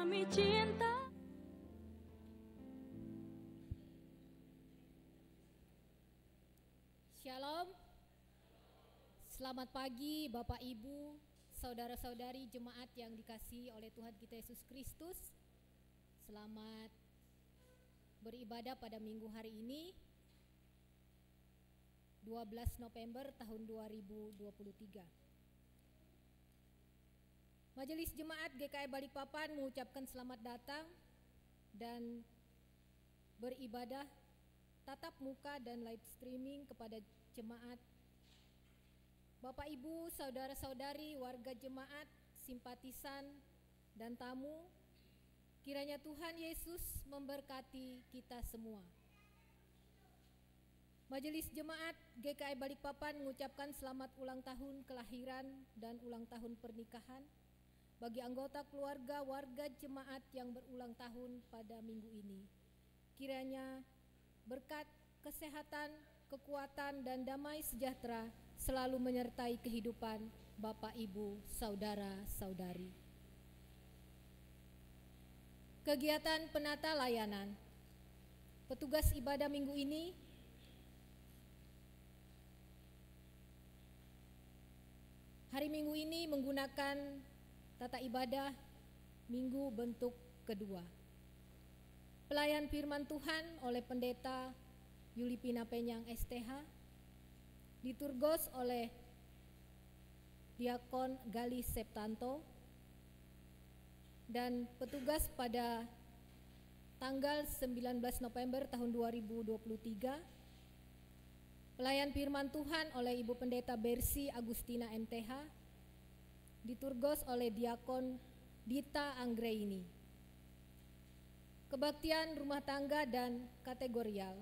kami cinta. Shalom. Selamat pagi Bapak Ibu, saudara-saudari jemaat yang dikasihi oleh Tuhan kita Yesus Kristus. Selamat beribadah pada minggu hari ini 12 November tahun 2023. Majelis Jemaat GKI Balikpapan mengucapkan selamat datang dan beribadah tatap muka dan live streaming kepada jemaat, Bapak Ibu, saudara-saudari, warga jemaat, simpatisan dan tamu. Kiranya Tuhan Yesus memberkati kita semua. Majelis Jemaat GKI Balikpapan mengucapkan selamat ulang tahun kelahiran dan ulang tahun pernikahan bagi anggota keluarga warga jemaat yang berulang tahun pada minggu ini. Kiranya berkat, kesehatan, kekuatan, dan damai sejahtera selalu menyertai kehidupan Bapak, Ibu, saudara-saudari. Kegiatan penata layanan. Petugas ibadah minggu ini hari Minggu ini menggunakan tata ibadah minggu bentuk kedua. Pelayan firman Tuhan oleh Pendeta Yulipina Penyang STH, diturgos oleh Diakon Gali Septanto, dan petugas pada tanggal 19 November tahun 2023, pelayan firman Tuhan oleh Ibu Pendeta Bersi Agustina MTH, diturgos oleh Diakon Dita Anggraini. Kebaktian rumah tangga dan kategorial.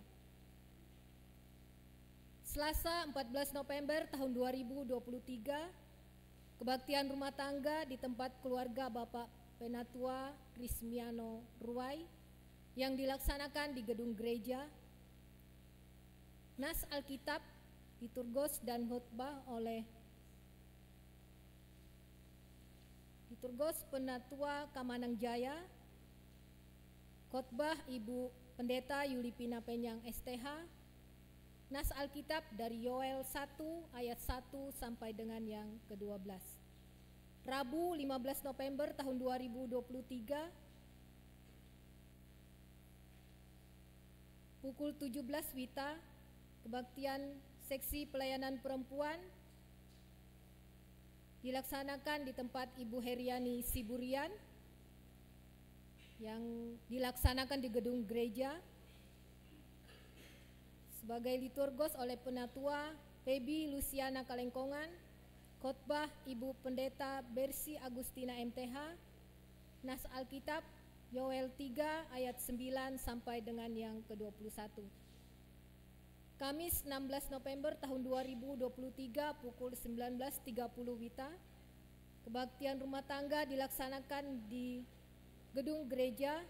Selasa 14 November tahun 2023, kebaktian rumah tangga di tempat keluarga Bapak Penatua Rismiano Ruai yang dilaksanakan di gedung gereja. Nas Alkitab diturgos dan khotbah oleh Penatua Kamanang Jaya. Khotbah Ibu Pendeta Yulipina Penyang STH. Nas Alkitab dari Yoel 1 ayat 1 sampai dengan yang ke-12. Rabu 15 November tahun 2023 pukul 17 WITA, kebaktian seksi pelayanan perempuan dilaksanakan di tempat Ibu Heriani Siburian yang dilaksanakan di gedung gereja sebagai liturgos oleh Penatua Pebi Luciana Kalengkongan. Khotbah Ibu Pendeta Bersi Agustina MTH. Nas Alkitab Yoel 3 ayat 9 sampai dengan yang ke-21. Kamis 16 November tahun 2023 pukul 19.30 WITA, kebaktian rumah tangga dilaksanakan di gedung gereja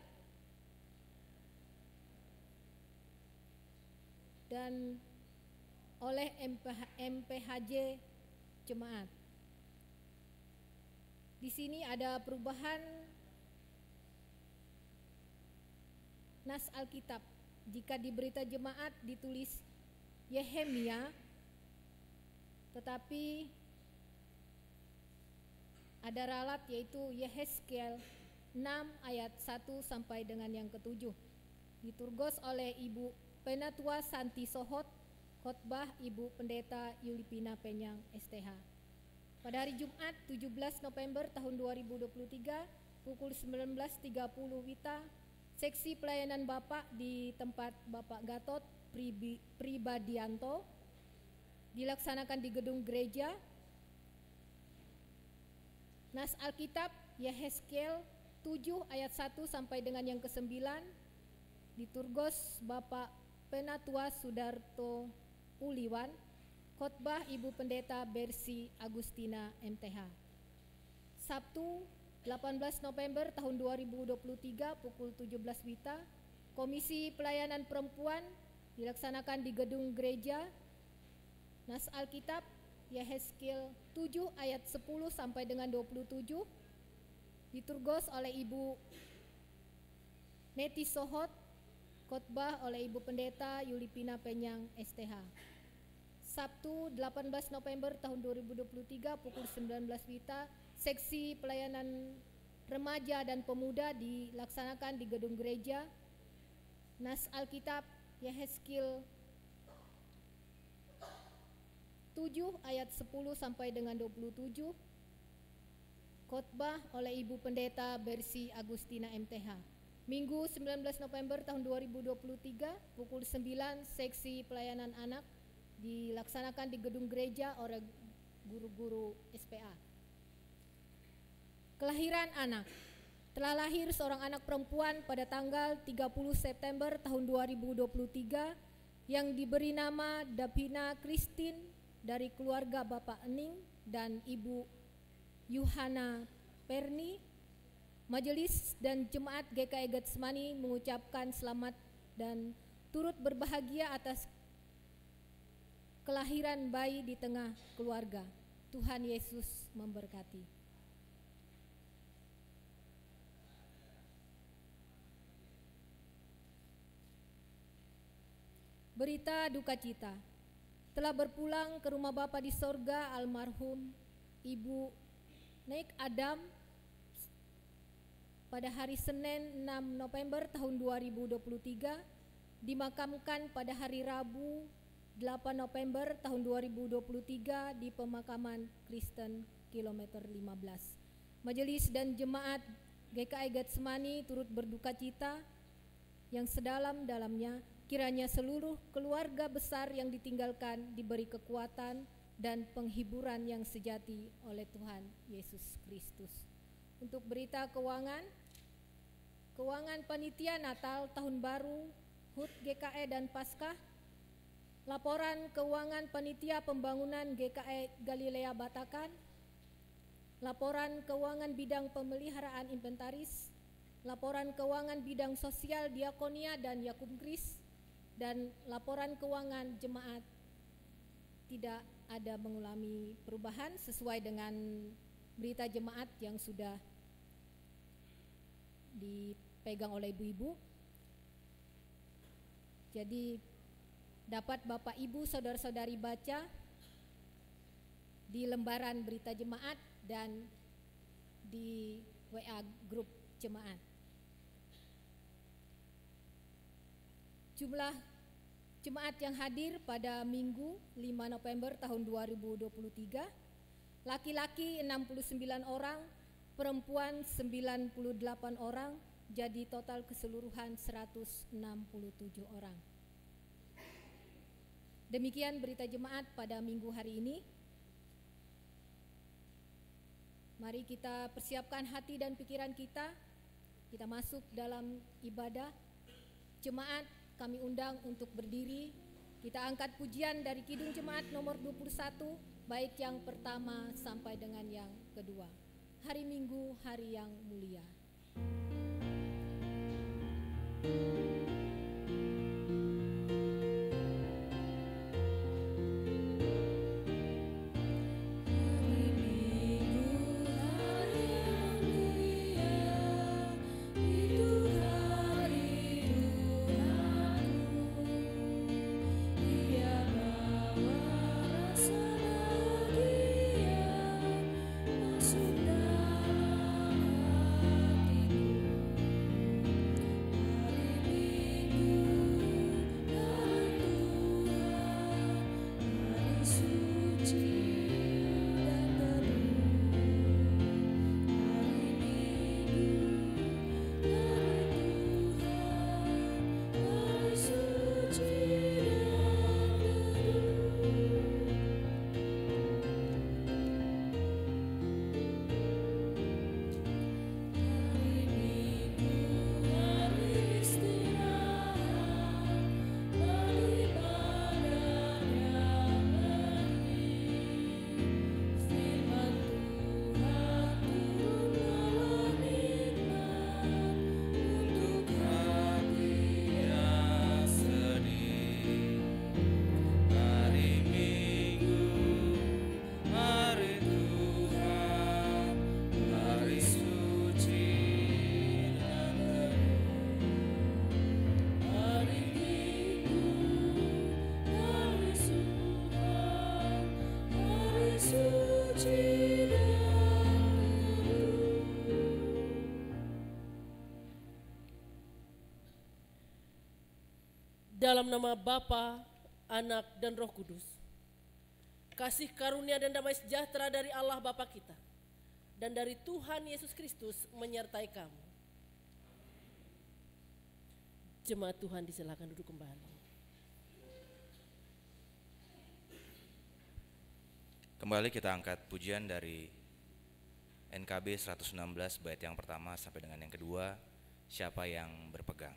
dan oleh MPHJ jemaat. Di sini ada perubahan nas Alkitab. Jika di berita jemaat ditulis Yehemia, tetapi ada ralat yaitu Yehezkiel 6 ayat 1 sampai dengan yang ke-7. Diturgos oleh Ibu Penatua Santi Sohot, khotbah Ibu Pendeta Yulipina Penyang STH. Pada hari Jumat 17 November tahun 2023 pukul 19.30 WITA, seksi pelayanan Bapak di tempat Bapak Gatot Pribadianto dilaksanakan di gedung gereja. Nas Alkitab Yehezkiel 7 ayat 1 sampai dengan yang ke-9, diturgos Bapak Penatua Sudarto Uliwan, khotbah Ibu Pendeta Bersi Agustina MTH. Sabtu 18 November tahun 2023 pukul 17 WITA, Komisi Pelayanan Perempuan dilaksanakan di gedung gereja. Nas Alkitab Yehezkiel 7 ayat 10 sampai dengan 27, Liturgos oleh Ibu Neti Sohot, khotbah oleh Ibu Pendeta Yulipina Penyang STH. Sabtu 18 November tahun 2023 pukul 19 WITA, seksi pelayanan remaja dan pemuda dilaksanakan di gedung gereja. Nas Alkitab Yehezkiel 7 ayat 10 sampai dengan 27. Khotbah oleh Ibu Pendeta Bersi Agustina MTH. Minggu 19 November tahun 2023 pukul 9, seksi pelayanan anak dilaksanakan di gedung gereja oleh guru-guru SPA. Kelahiran anak. Telah lahir seorang anak perempuan pada tanggal 30 September tahun 2023 yang diberi nama Davina Christine dari keluarga Bapak Ening dan Ibu Yuhana Perni. Majelis dan Jemaat GKI Getsemani mengucapkan selamat dan turut berbahagia atas kelahiran bayi di tengah keluarga. Tuhan Yesus memberkati. Berita duka cita. Telah berpulang ke rumah Bapa di sorga almarhum Ibu Nek Adam pada hari Senin 6 November tahun 2023, dimakamkan pada hari Rabu 8 November tahun 2023 di pemakaman Kristen kilometer 15. Majelis dan Jemaat GKI Getsemani turut berduka cita yang sedalam-dalamnya. Kiranya seluruh keluarga besar yang ditinggalkan diberi kekuatan dan penghiburan yang sejati oleh Tuhan Yesus Kristus. Untuk berita keuangan panitia Natal, Tahun Baru, HUT GKI dan Paskah. Laporan keuangan panitia pembangunan GKI Galilea Batakan. Laporan keuangan bidang pemeliharaan inventaris. Laporan keuangan bidang sosial Diakonia dan Yakum Kris. Dan laporan keuangan jemaat tidak ada mengalami perubahan sesuai dengan berita jemaat yang sudah dipegang oleh ibu-ibu. Jadi dapat Bapak Ibu saudara-saudari baca di lembaran berita jemaat dan di WA grup jemaat. Jumlah jemaat yang hadir pada Minggu 5 November tahun 2023, laki-laki 69 orang, perempuan 98 orang, jadi total keseluruhan 167 orang. Demikian berita jemaat pada minggu hari ini. Mari kita persiapkan hati dan pikiran kita masuk dalam ibadah. Jemaat kami undang untuk berdiri. Kita angkat pujian dari Kidung Jemaat nomor 21, baik yang pertama sampai dengan yang kedua. Hari Minggu, hari yang mulia. Masuk dalam dalam nama Bapa, Anak, dan Roh Kudus. Kasih karunia dan damai sejahtera dari Allah Bapa kita dan dari Tuhan Yesus Kristus menyertai kamu. Jemaat Tuhan disilakan duduk kembali. Kembali kita angkat pujian dari NKB 116 bait yang pertama sampai dengan yang kedua, siapa yang berpegang.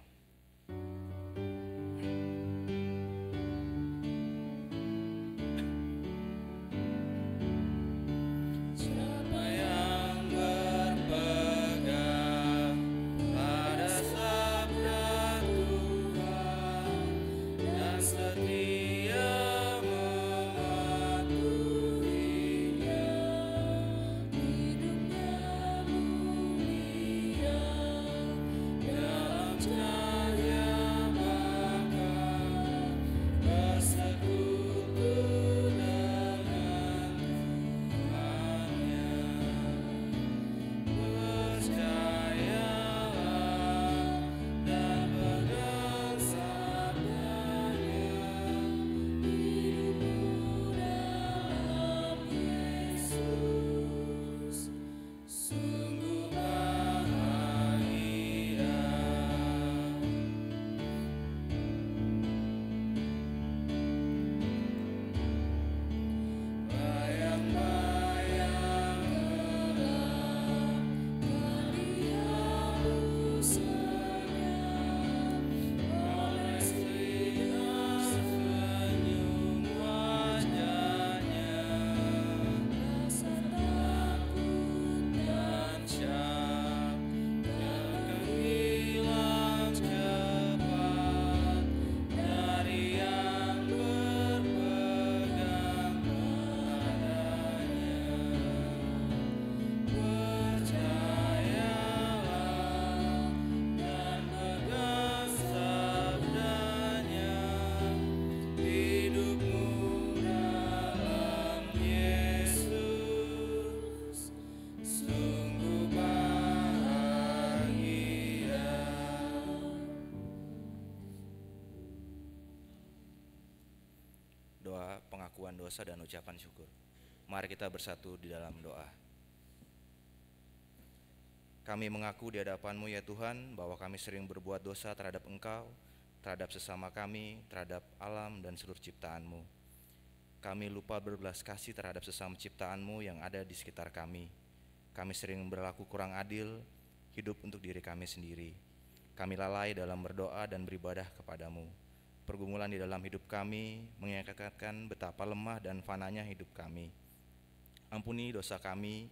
Doa pengakuan dosa dan ucapan syukur. Mari kita bersatu di dalam doa. Kami mengaku di hadapan-Mu ya Tuhan bahwa kami sering berbuat dosa terhadap Engkau, terhadap sesama kami, terhadap alam dan seluruh ciptaan-Mu. Kami lupa berbelas kasih terhadap sesama ciptaan-Mu yang ada di sekitar kami. Kami sering berlaku kurang adil, hidup untuk diri kami sendiri. Kami lalai dalam berdoa dan beribadah kepadamu. Pergumulan di dalam hidup kami mengingatkan betapa lemah dan fananya hidup kami. Ampuni dosa kami,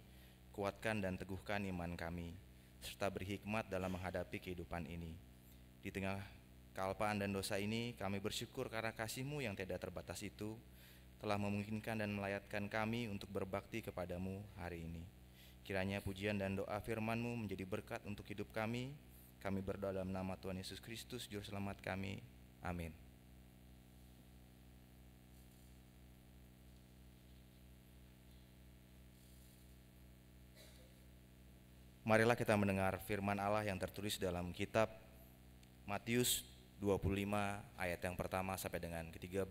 kuatkan dan teguhkan iman kami, serta beri hikmat dalam menghadapi kehidupan ini. Di tengah kealpaan dan dosa ini, kami bersyukur karena kasih-Mu yang tidak terbatas itu telah memungkinkan dan melayakkan kami untuk berbakti kepadamu hari ini. Kiranya pujian dan doa firman-Mu menjadi berkat untuk hidup kami. Kami berdoa dalam nama Tuhan Yesus Kristus, Juru Selamat kami. Amin. Marilah kita mendengar firman Allah yang tertulis dalam kitab Matius 25 ayat yang pertama sampai dengan ke-13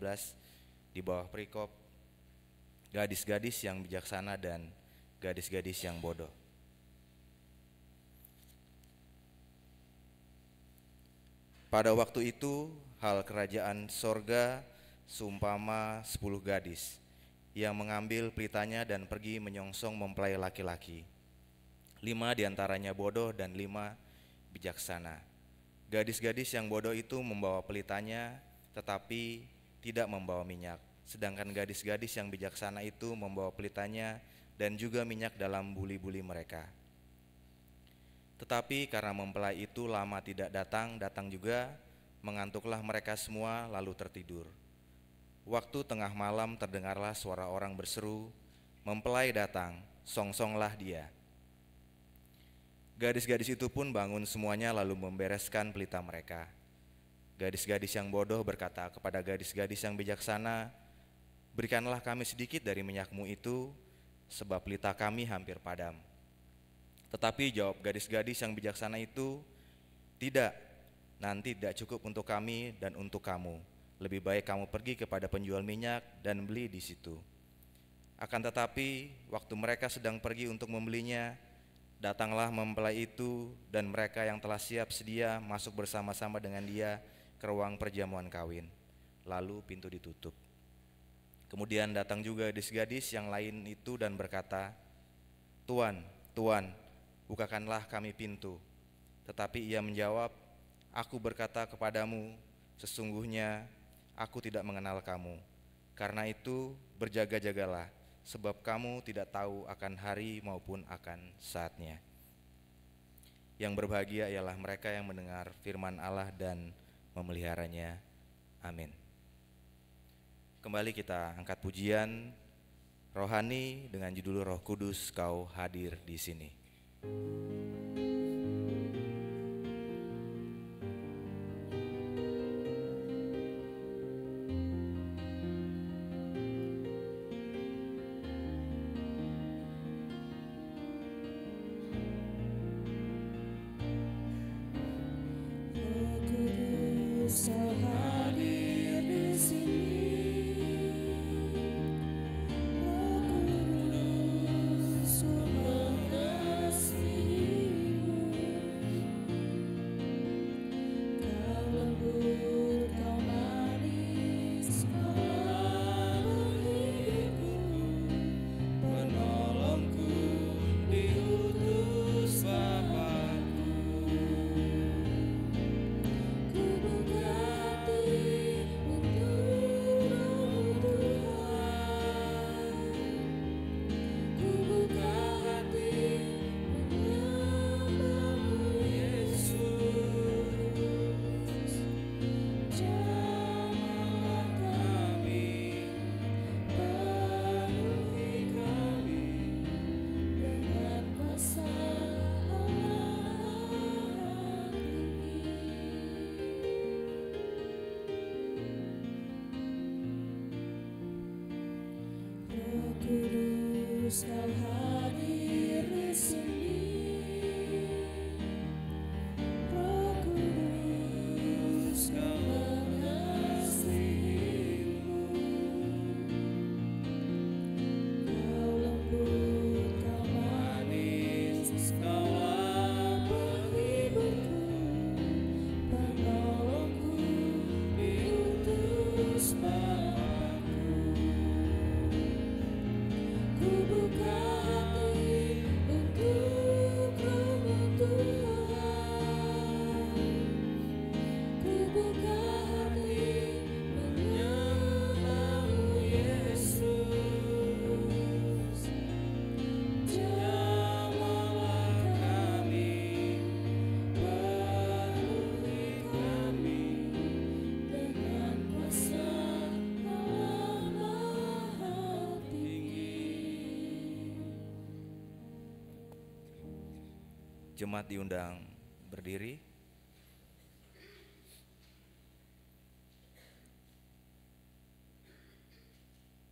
di bawah perikop gadis-gadis yang bijaksana dan gadis-gadis yang bodoh. Pada waktu itu hal kerajaan sorga seumpama 10 gadis yang mengambil pelitanya dan pergi menyongsong mempelai laki-laki. 5 diantaranya bodoh dan 5 bijaksana. Gadis-gadis yang bodoh itu membawa pelitanya tetapi tidak membawa minyak. Sedangkan gadis-gadis yang bijaksana itu membawa pelitanya dan juga minyak dalam buli-buli mereka. Tetapi karena mempelai itu lama tidak datang juga, mengantuklah mereka semua lalu tertidur. Waktu tengah malam terdengarlah suara orang berseru, "Mempelai datang, songsonglah dia." Gadis-gadis itu pun bangun semuanya lalu membereskan pelita mereka. Gadis-gadis yang bodoh berkata kepada gadis-gadis yang bijaksana, "Berikanlah kami sedikit dari minyakmu itu, sebab pelita kami hampir padam." Tetapi jawab gadis-gadis yang bijaksana itu, "Tidak, nanti tidak cukup untuk kami dan untuk kamu. Lebih baik kamu pergi kepada penjual minyak dan beli di situ. Akan tetapi waktu mereka sedang pergi untuk membelinya, datanglah mempelai itu, dan mereka yang telah siap sedia masuk bersama-sama dengan dia ke ruang perjamuan kawin. Lalu pintu ditutup. Kemudian datang juga gadis-gadis yang lain itu dan berkata, "Tuan, Tuan, bukakanlah kami pintu." Tetapi ia menjawab, "Aku berkata kepadamu, sesungguhnya aku tidak mengenal kamu. Karena itu berjaga-jagalah, sebab kamu tidak tahu akan hari maupun akan saatnya." Yang berbahagia ialah mereka yang mendengar firman Allah dan memeliharanya. Amin. Kembali kita angkat pujian rohani dengan judul Roh Kudus Kau Hadir di Sini. Kau hadir di sini, Roh Kudus, Kau mengasihimu. Kau lembut, Kau manis, Kaulah penghiburku, penolongku, diutus Bapa. Ku buka hati untuk Roh-Mu Tuhan. Ku buka hati menyembah-Mu Yesus. Jamahlah kami, penuhi kami dengan kuasa Allah Maha Tinggi. Jemaat diundang berdiri.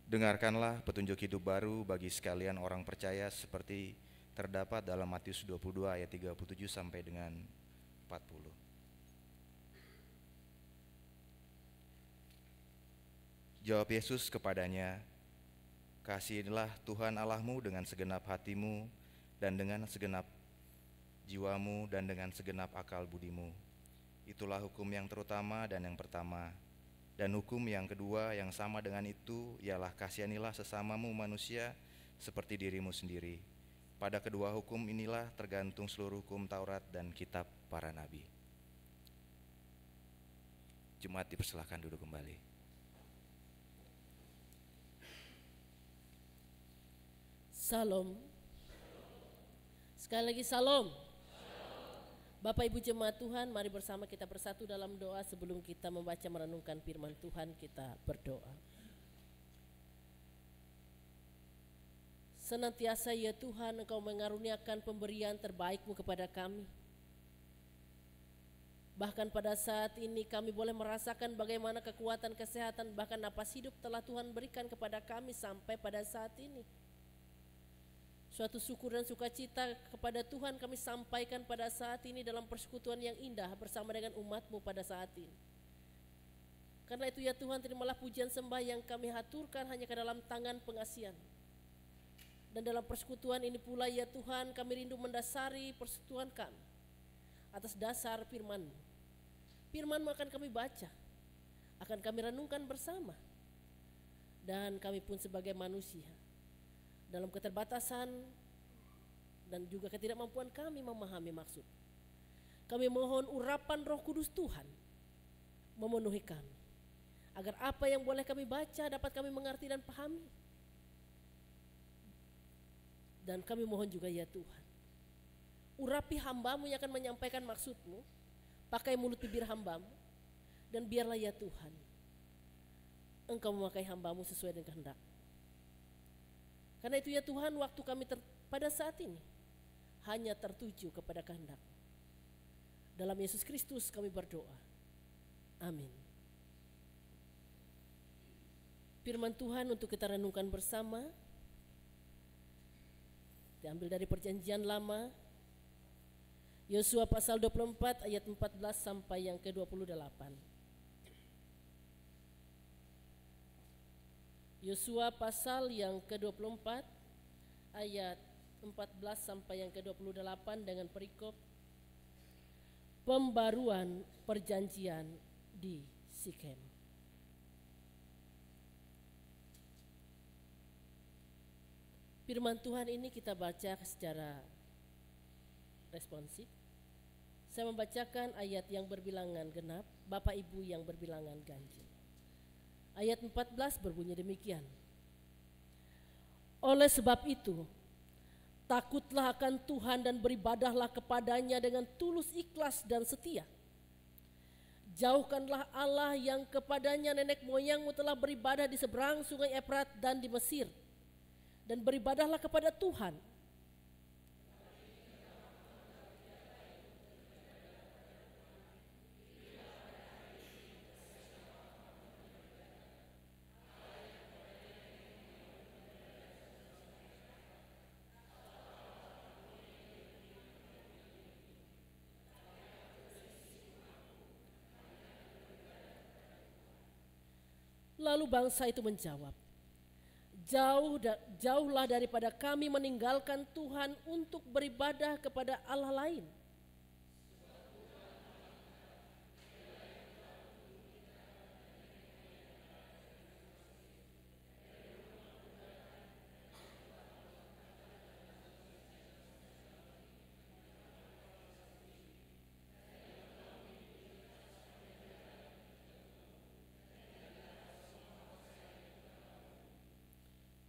Dengarkanlah petunjuk hidup baru bagi sekalian orang percaya seperti terdapat dalam Matius 22 ayat 37 sampai dengan 40. Jawab Yesus kepadanya, "Kasihilah Tuhan Allahmu dengan segenap hatimu dan dengan segenap jiwamu dan dengan segenap akal budimu. Itulah hukum yang terutama dan yang pertama. Dan hukum yang kedua yang sama dengan itu ialah kasihanilah sesamamu manusia seperti dirimu sendiri. Pada kedua hukum inilah tergantung seluruh hukum Taurat dan kitab para nabi." Jemaat dipersilakan duduk kembali. Salam. Sekali lagi salam. Bapak Ibu jemaat Tuhan, mari bersama kita bersatu dalam doa sebelum kita membaca merenungkan firman Tuhan. Kita berdoa. Senantiasa ya Tuhan, Engkau mengaruniakan pemberian terbaik-Mu kepada kami. Bahkan pada saat ini kami boleh merasakan bagaimana kekuatan, kesehatan, bahkan napas hidup telah Tuhan berikan kepada kami sampai pada saat ini. Suatu syukur dan sukacita kepada Tuhan kami sampaikan pada saat ini dalam persekutuan yang indah bersama dengan umat-Mu pada saat ini. Karena itu ya Tuhan, terimalah pujian sembah yang kami haturkan hanya ke dalam tangan pengasihan. Dan dalam persekutuan ini pula ya Tuhan, kami rindu mendasari persekutuan kami atas dasar firman-Mu. Firman-Mu akan kami baca, akan kami renungkan bersama. Dan kami pun sebagai manusia, dalam keterbatasan dan juga ketidakmampuan kami memahami maksud, kami mohon urapan Roh Kudus Tuhan memenuhi kami, agar apa yang boleh kami baca dapat kami mengerti dan pahami. Dan kami mohon juga ya Tuhan, urapi hamba-Mu yang akan menyampaikan maksud-Mu, pakai mulut bibir hamba-Mu, dan biarlah ya Tuhan, Engkau memakai hamba-Mu sesuai dengan kehendak. Karena itu ya Tuhan, waktu kami pada saat ini hanya tertuju kepada kehendak. Dalam Yesus Kristus kami berdoa. Amin. Firman Tuhan untuk kita renungkan bersama diambil dari Perjanjian Lama, Yosua pasal 24 ayat 14 sampai yang ke-28. Yosua pasal yang ke-24 ayat 14 sampai yang ke-28 dengan perikop pembaruan perjanjian di Sikem. Firman Tuhan ini kita baca secara responsif. Saya membacakan ayat yang berbilangan genap, Bapak Ibu yang berbilangan ganjil. Ayat 14 berbunyi demikian. Oleh sebab itu, takutlah akan Tuhan dan beribadahlah kepadanya dengan tulus ikhlas dan setia. Jauhkanlah Allah yang kepadanya nenek moyangmu telah beribadah di seberang sungai Efrat dan di Mesir. Dan beribadahlah kepada Tuhan. Lalu bangsa itu menjawab, jauhlah daripada kami meninggalkan Tuhan untuk beribadah kepada Allah lain.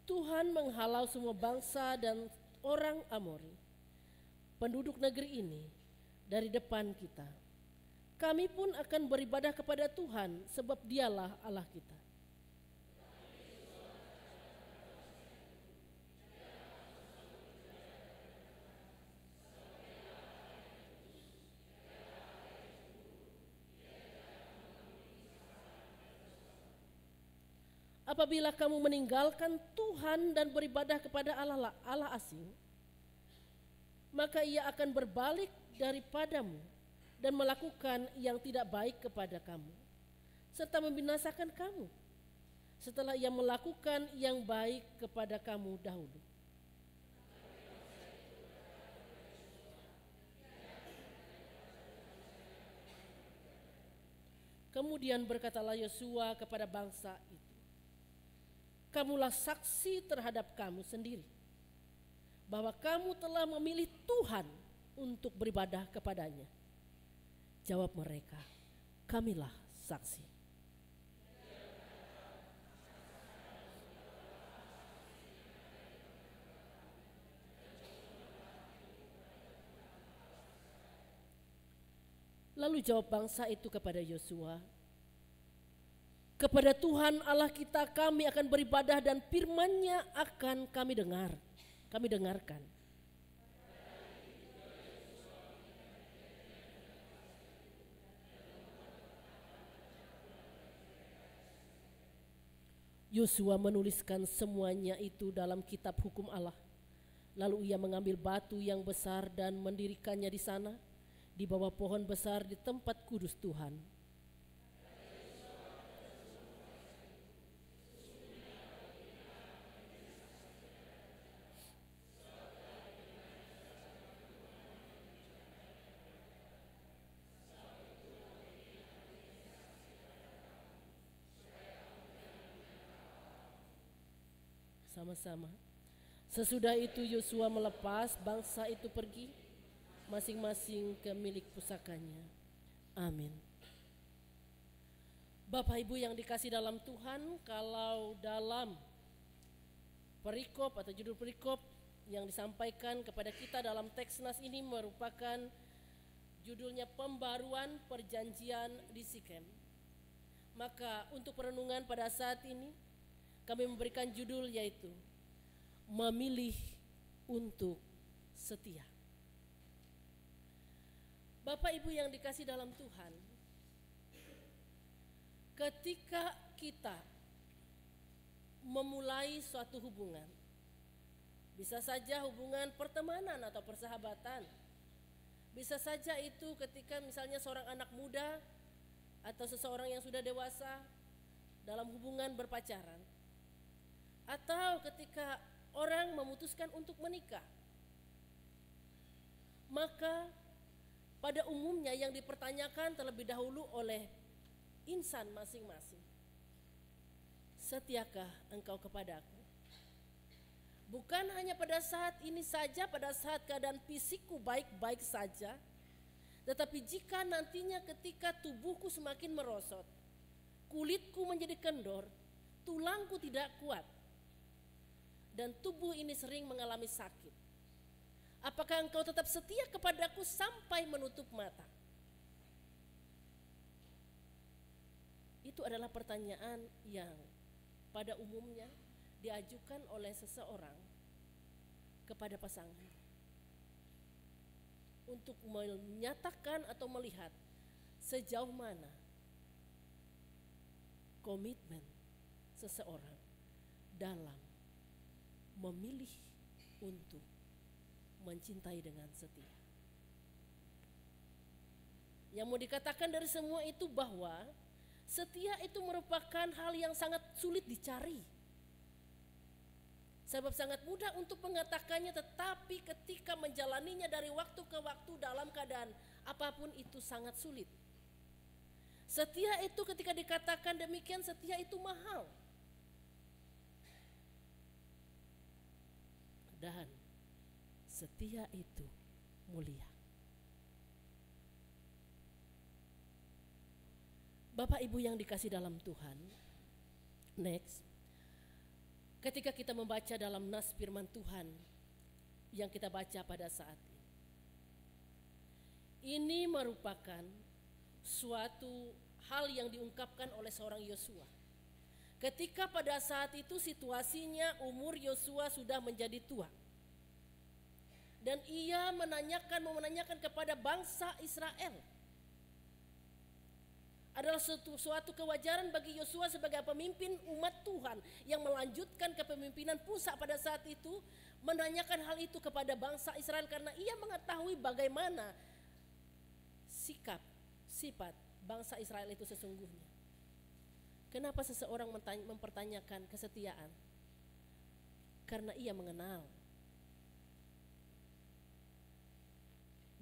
Tuhan menghalau semua bangsa dan orang Amori, penduduk negeri ini, dari depan kita. Kami pun akan beribadah kepada Tuhan, sebab Dialah Allah kita. Apabila kamu meninggalkan Tuhan dan beribadah kepada Allah asing, maka Ia akan berbalik daripadamu dan melakukan yang tidak baik kepada kamu, serta membinasakan kamu, setelah Ia melakukan yang baik kepada kamu dahulu. Kemudian berkatalah Yosua kepada bangsa itu, kamulah saksi terhadap kamu sendiri, bahwa kamu telah memilih Tuhan untuk beribadah kepadanya. Jawab mereka, kamilah saksi. Lalu jawab bangsa itu kepada Yosua, kepada Tuhan Allah kita kami akan beribadah dan firman-Nya akan kami dengarkan. Yosua menuliskan semuanya itu dalam kitab hukum Allah Lalu ia mengambil batu yang besar dan mendirikannya di sana, di bawah pohon besar di tempat kudus Tuhan. Sama-sama. Sesudah itu Yosua melepas bangsa itu pergi, masing-masing ke milik pusakanya. Amin. Bapak Ibu yang dikasih dalam Tuhan, kalau dalam perikop atau judul perikop yang disampaikan kepada kita dalam teks nas ini merupakan judulnya Pembaruan Perjanjian di Sikem. Maka untuk perenungan pada saat ini kami memberikan judul yaitu Memilih untuk Setia. Bapak Ibu yang dikasih dalam Tuhan, ketika kita memulai suatu hubungan, bisa saja hubungan pertemanan atau persahabatan, bisa saja itu ketika misalnya seorang anak muda atau seseorang yang sudah dewasa dalam hubungan berpacaran, atau ketika orang memutuskan untuk menikah, maka pada umumnya yang dipertanyakan terlebih dahulu oleh insan masing-masing, setiakah engkau kepadaku? Bukan hanya pada saat ini saja, pada saat keadaan fisikku baik-baik saja, tetapi jika nantinya ketika tubuhku semakin merosot, kulitku menjadi kendor, tulangku tidak kuat, dan tubuh ini sering mengalami sakit, apakah engkau tetap setia kepadaku sampai menutup mata? Itu adalah pertanyaan yang pada umumnya diajukan oleh seseorang kepada pasangan untuk menyatakan atau melihat sejauh mana komitmen seseorang dalam memilih untuk mencintai dengan setia. Yang mau dikatakan dari semua itu bahwa setia itu merupakan hal yang sangat sulit dicari. Sebab sangat mudah untuk mengatakannya, tetapi ketika menjalaninya dari waktu ke waktu dalam keadaan apapun itu sangat sulit. Setia itu ketika dikatakan demikian, setia itu mahal. Dan setia itu mulia. Bapak Ibu yang dikasih dalam Tuhan, next, ketika kita membaca dalam nas firman Tuhan yang kita baca pada saat ini merupakan suatu hal yang diungkapkan oleh seorang Yosua. Ketika pada saat itu situasinya umur Yosua sudah menjadi tua. Dan ia menanyakan kepada bangsa Israel. Adalah suatu kewajaran bagi Yosua sebagai pemimpin umat Tuhan yang melanjutkan kepemimpinan pusat pada saat itu, menanyakan hal itu kepada bangsa Israel karena ia mengetahui bagaimana sikap, sifat bangsa Israel itu sesungguhnya. Kenapa seseorang mempertanyakan kesetiaan? Karena ia mengenal.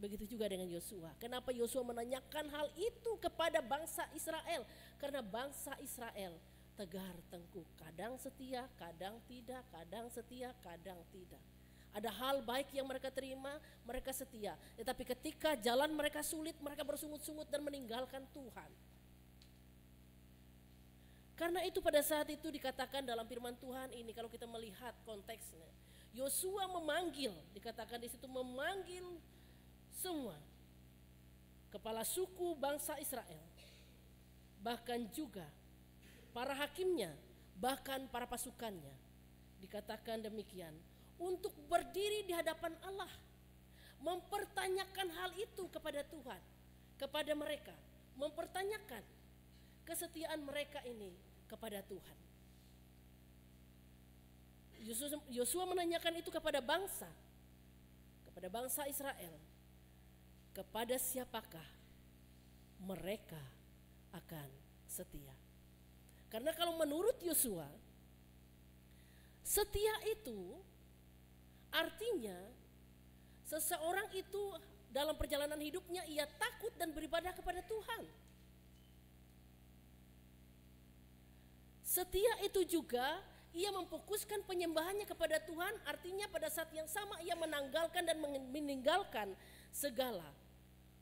Begitu juga dengan Yosua. Kenapa Yosua menanyakan hal itu kepada bangsa Israel? Karena bangsa Israel tegar tengkuk, kadang setia, kadang tidak, kadang setia, kadang tidak. Ada hal baik yang mereka terima, mereka setia. Tetapi ketika jalan mereka sulit, mereka bersungut-sungut dan meninggalkan Tuhan. Karena itu pada saat itu dikatakan dalam firman Tuhan ini, kalau kita melihat konteksnya, Yosua memanggil, dikatakan di situ memanggil semua kepala suku bangsa Israel, bahkan juga para hakimnya, bahkan para pasukannya, dikatakan demikian, untuk berdiri di hadapan Allah, mempertanyakan hal itu kepada Tuhan, kepada mereka, mempertanyakan kesetiaan mereka ini kepada Tuhan. Yosua menanyakan itu kepada bangsa Israel, kepada siapakah mereka akan setia. Karena kalau menurut Yosua, setia itu artinya seseorang itu dalam perjalanan hidupnya ia takut dan beribadah kepada Tuhan. Setia itu juga ia memfokuskan penyembahannya kepada Tuhan, artinya pada saat yang sama ia menanggalkan dan meninggalkan segala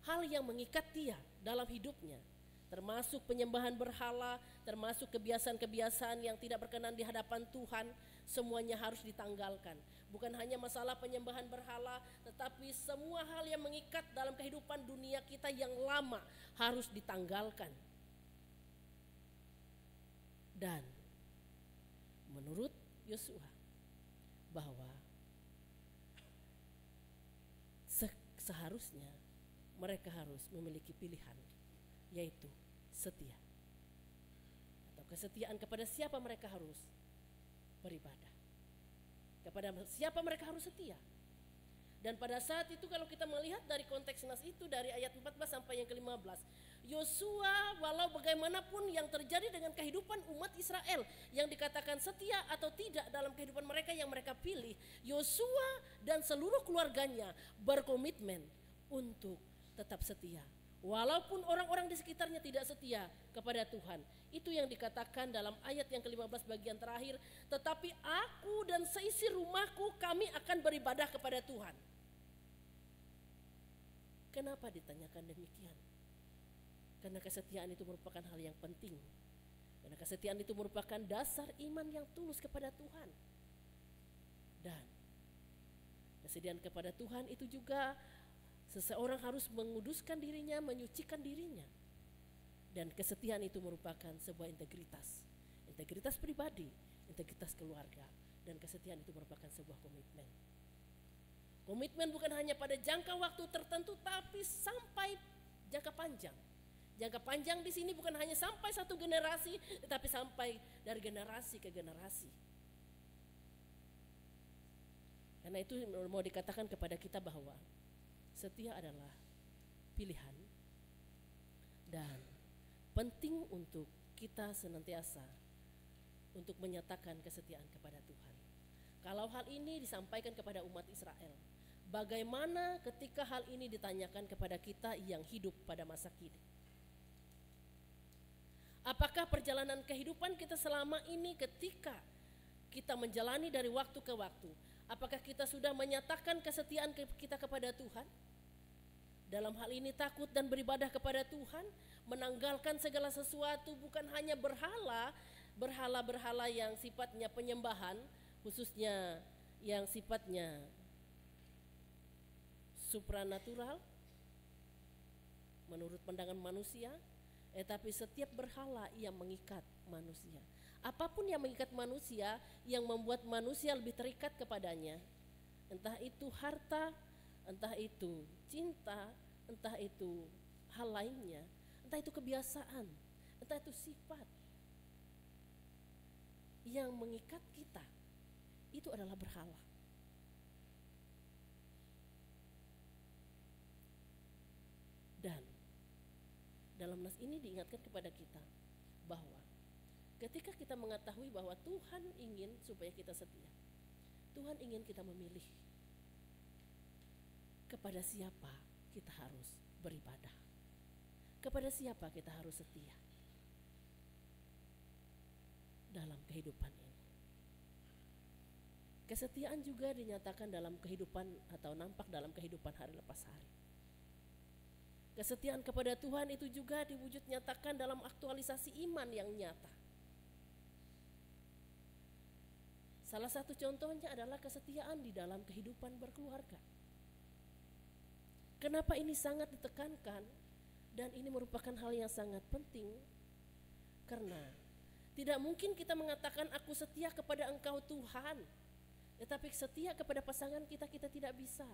hal yang mengikat dia dalam hidupnya, termasuk penyembahan berhala, termasuk kebiasaan-kebiasaan yang tidak berkenan di hadapan Tuhan, semuanya harus ditanggalkan. Bukan hanya masalah penyembahan berhala, tetapi semua hal yang mengikat dalam kehidupan dunia kita yang lama harus ditanggalkan. Dan menurut Yosua bahwa seharusnya mereka harus memiliki pilihan, yaitu setia. Atau kesetiaan kepada siapa mereka harus beribadah, kepada siapa mereka harus setia. Dan pada saat itu kalau kita melihat dari konteks nas itu dari ayat 14 sampai yang ke-15, Yosua walau bagaimanapun yang terjadi dengan kehidupan umat Israel yang dikatakan setia atau tidak dalam kehidupan mereka yang mereka pilih, Yosua dan seluruh keluarganya berkomitmen untuk tetap setia. Walaupun orang-orang di sekitarnya tidak setia kepada Tuhan. Itu yang dikatakan dalam ayat yang ke-15 bagian terakhir, tetapi aku dan seisi rumahku kami akan beribadah kepada Tuhan. Kenapa ditanyakan demikian? Karena kesetiaan itu merupakan hal yang penting. Karena kesetiaan itu merupakan dasar iman yang tulus kepada Tuhan. Dan kesetiaan kepada Tuhan itu juga seseorang harus menguduskan dirinya, menyucikan dirinya. Dan kesetiaan itu merupakan sebuah integritas. Integritas pribadi, integritas keluarga. Dan kesetiaan itu merupakan sebuah komitmen. Komitmen bukan hanya pada jangka waktu tertentu, tapi sampai jangka panjang. Jangka panjang di sini bukan hanya sampai satu generasi, tetapi sampai dari generasi ke generasi. Karena itu mau dikatakan kepada kita bahwa setia adalah pilihan dan penting untuk kita senantiasa untuk menyatakan kesetiaan kepada Tuhan. Kalau hal ini disampaikan kepada umat Israel, bagaimana ketika hal ini ditanyakan kepada kita yang hidup pada masa kini? Apakah perjalanan kehidupan kita selama ini ketika kita menjalani dari waktu ke waktu, apakah kita sudah menyatakan kesetiaan kita kepada Tuhan? Dalam hal ini takut dan beribadah kepada Tuhan, menanggalkan segala sesuatu, bukan hanya berhala yang sifatnya penyembahan, khususnya yang sifatnya supranatural menurut pandangan manusia, tapi setiap berhala yang mengikat manusia. Apapun yang mengikat manusia, yang membuat manusia lebih terikat kepadanya, entah itu harta, entah itu cinta, entah itu hal lainnya, entah itu kebiasaan, entah itu sifat yang mengikat kita, itu adalah berhala. Dan dalam nas ini diingatkan kepada kita bahwa ketika kita mengetahui bahwa Tuhan ingin supaya kita setia, Tuhan ingin kita memilih kepada siapa kita harus beribadah, kepada siapa kita harus setia dalam kehidupan ini. Kesetiaan juga dinyatakan dalam kehidupan atau nampak dalam kehidupan hari lepas hari. Kesetiaan kepada Tuhan itu juga diwujud nyatakan dalam aktualisasi iman yang nyata. Salah satu contohnya adalah kesetiaan di dalam kehidupan berkeluarga. Kenapa ini sangat ditekankan dan ini merupakan hal yang sangat penting? Karena tidak mungkin kita mengatakan aku setia kepada Engkau Tuhan, tetapi setia kepada pasangan kita tidak bisa.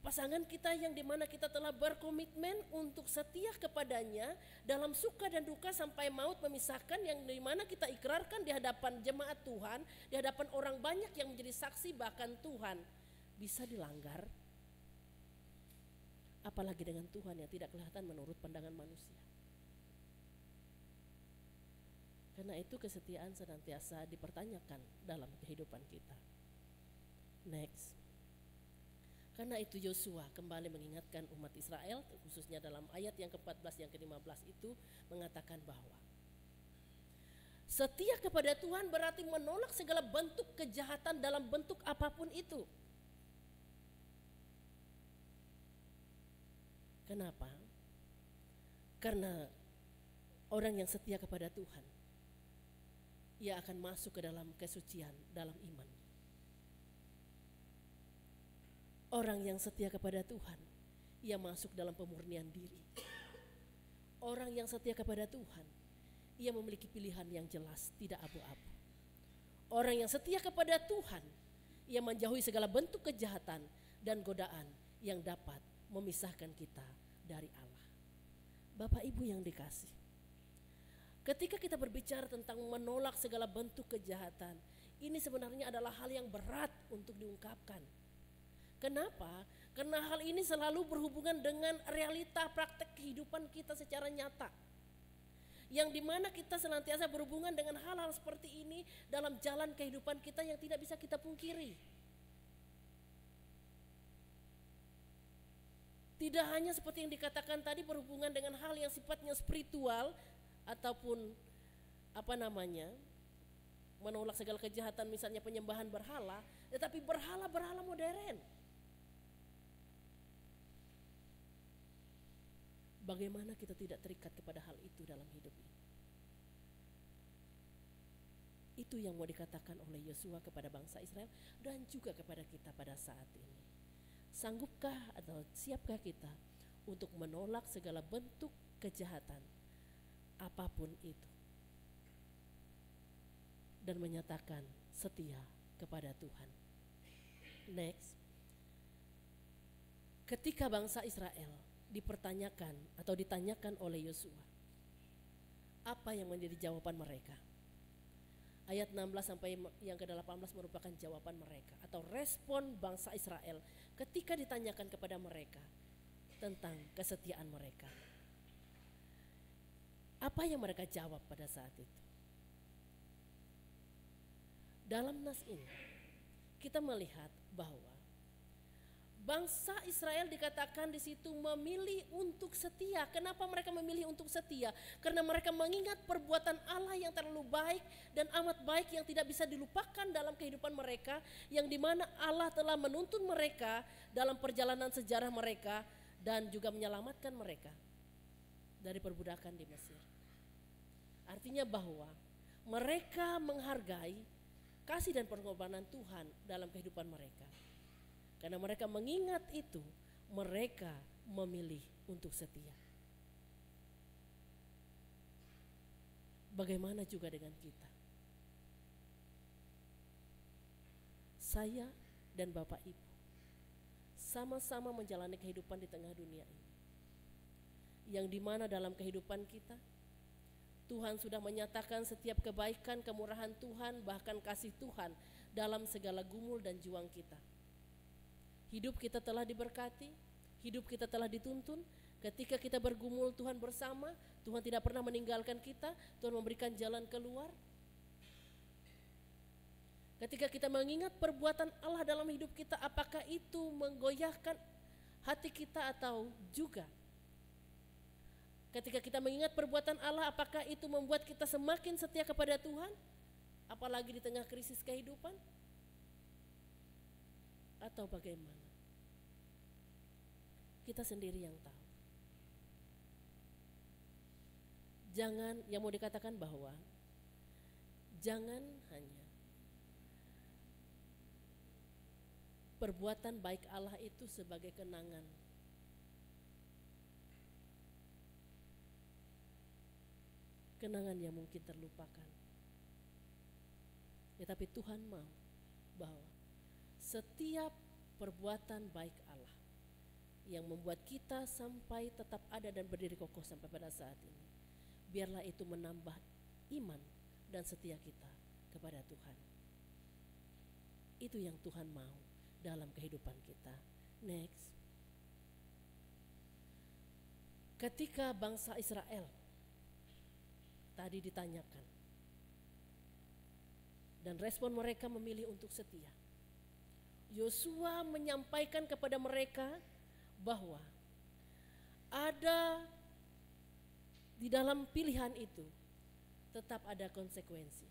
Pasangan kita yang dimana kita telah berkomitmen untuk setia kepadanya dalam suka dan duka sampai maut memisahkan, yang dimana kita ikrarkan di hadapan jemaat Tuhan, di hadapan orang banyak yang menjadi saksi bahkan Tuhan, bisa dilanggar. Apalagi dengan Tuhan yang tidak kelihatan menurut pandangan manusia. Karena itu kesetiaan senantiasa dipertanyakan dalam kehidupan kita. Next. Karena itu Yosua kembali mengingatkan umat Israel, khususnya dalam ayat yang ke-14 yang ke-15 itu mengatakan bahwa setia kepada Tuhan berarti menolak segala bentuk kejahatan dalam bentuk apapun itu. Kenapa? Karena orang yang setia kepada Tuhan, ia akan masuk ke dalam kesucian dalam iman. Orang yang setia kepada Tuhan, ia masuk dalam pemurnian diri. Orang yang setia kepada Tuhan, ia memiliki pilihan yang jelas, tidak abu-abu. Orang yang setia kepada Tuhan, ia menjauhi segala bentuk kejahatan dan godaan yang dapat memisahkan kita dari Allah. Bapak Ibu yang dikasih, ketika kita berbicara tentang menolak segala bentuk kejahatan, ini sebenarnya adalah hal yang berat untuk diungkapkan. Kenapa? Karena hal ini selalu berhubungan dengan realita praktek kehidupan kita secara nyata. Yang dimana kita senantiasa berhubungan dengan hal-hal seperti ini dalam jalan kehidupan kita yang tidak bisa kita pungkiri. Tidak hanya seperti yang dikatakan tadi berhubungan dengan hal yang sifatnya spiritual ataupun menolak segala kejahatan, misalnya penyembahan berhala, tetapi berhala-berhala modern. Bagaimana kita tidak terikat kepada hal itu dalam hidup ini? Itu yang mau dikatakan oleh Yosua kepada bangsa Israel dan juga kepada kita pada saat ini. Sanggupkah atau siapkah kita untuk menolak segala bentuk kejahatan apapun itu dan menyatakan setia kepada Tuhan? Next. Ketika bangsa Israel dipertanyakan atau ditanyakan oleh Yosua, apa yang menjadi jawaban mereka? Ayat 16 sampai yang ke-18 merupakan jawaban mereka atau respon bangsa Israel ketika ditanyakan kepada mereka tentang kesetiaan mereka. Apa yang mereka jawab pada saat itu? Dalam nas ini kita melihat bahwa bangsa Israel dikatakan di situ memilih untuk setia. Kenapa mereka memilih untuk setia? Karena mereka mengingat perbuatan Allah yang terlalu baik dan amat baik yang tidak bisa dilupakan dalam kehidupan mereka, yang dimana Allah telah menuntun mereka dalam perjalanan sejarah mereka dan juga menyelamatkan mereka dari perbudakan di Mesir. Artinya bahwa mereka menghargai kasih dan pengorbanan Tuhan dalam kehidupan mereka. Karena mereka mengingat itu, mereka memilih untuk setia. Bagaimana juga dengan kita? Saya dan Bapak Ibu sama-sama menjalani kehidupan di tengah dunia ini, yang dimana dalam kehidupan kita Tuhan sudah menyatakan setiap kebaikan, kemurahan Tuhan, bahkan kasih Tuhan dalam segala gumul dan juang kita. Hidup kita telah diberkati, hidup kita telah dituntun. Ketika kita bergumul Tuhan bersama, Tuhan tidak pernah meninggalkan kita, Tuhan memberikan jalan keluar. Ketika kita mengingat perbuatan Allah dalam hidup kita, apakah itu menggoyahkan hati kita atau juga ketika kita mengingat perbuatan Allah, apakah itu membuat kita semakin setia kepada Tuhan? Apalagi di tengah krisis kehidupan? Atau bagaimana? Kita sendiri yang tahu. Jangan, yang mau dikatakan bahwa jangan hanya perbuatan baik Allah itu sebagai kenangan. Kenangan yang mungkin terlupakan. Ya, tapi Tuhan mau bahwa setiap perbuatan baik Allah yang membuat kita sampai tetap ada dan berdiri kokoh sampai pada saat ini. Biarlah itu menambah iman dan setia kita kepada Tuhan. Itu yang Tuhan mau dalam kehidupan kita. Next. Ketika bangsa Israel tadi ditanyakan dan respon mereka memilih untuk setia, Yosua menyampaikan kepada mereka bahwa ada di dalam pilihan itu tetap ada konsekuensi.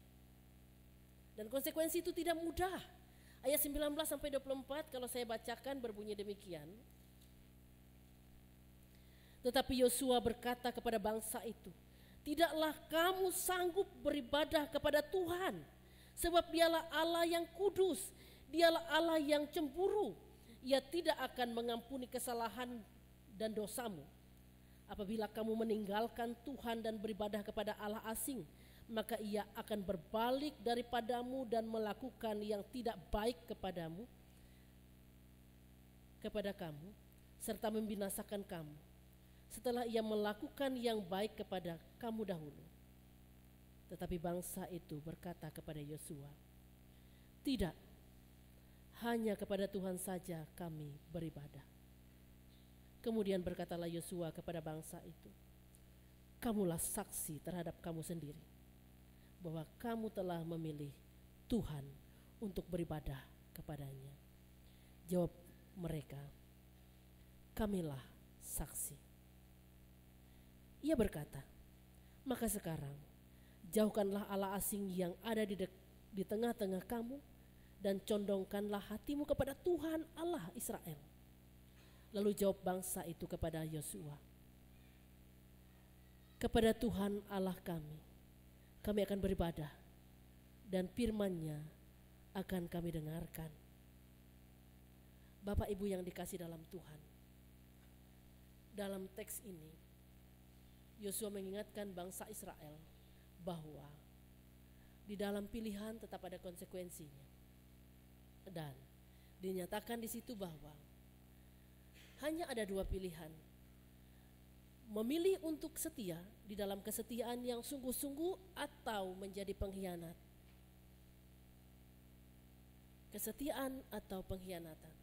Dan konsekuensi itu tidak mudah. Ayat 19 sampai 24 kalau saya bacakan berbunyi demikian. Tetapi Yosua berkata kepada bangsa itu, "Tidaklah kamu sanggup beribadah kepada Tuhan, sebab Dialah Allah yang kudus, Dialah Allah yang cemburu. Ia tidak akan mengampuni kesalahan dan dosamu. Apabila kamu meninggalkan Tuhan dan beribadah kepada Allah asing, maka Ia akan berbalik daripadamu dan melakukan yang tidak baik kepada kamu, serta membinasakan kamu, setelah Ia melakukan yang baik kepada kamu dahulu." Tetapi bangsa itu berkata kepada Yosua, "Tidak, hanya kepada Tuhan saja kami beribadah." Kemudian berkatalah Yosua kepada bangsa itu, "Kamulah saksi terhadap kamu sendiri bahwa kamu telah memilih Tuhan untuk beribadah kepadanya." Jawab mereka, "Kamilah saksi." Ia berkata, "Maka sekarang jauhkanlah Allah asing yang ada di tengah-tengah kamu dan condongkanlah hatimu kepada Tuhan Allah Israel." Lalu jawab bangsa itu kepada Yosua, "Kepada Tuhan Allah kami akan beribadah dan firman-Nya akan kami dengarkan." Bapak Ibu yang dikasih dalam Tuhan, dalam teks ini Yosua mengingatkan bangsa Israel bahwa di dalam pilihan tetap ada konsekuensinya. Dan dinyatakan di situ bahwa hanya ada dua pilihan. Memilih untuk setia di dalam kesetiaan yang sungguh-sungguh atau menjadi pengkhianat. Kesetiaan atau pengkhianatan.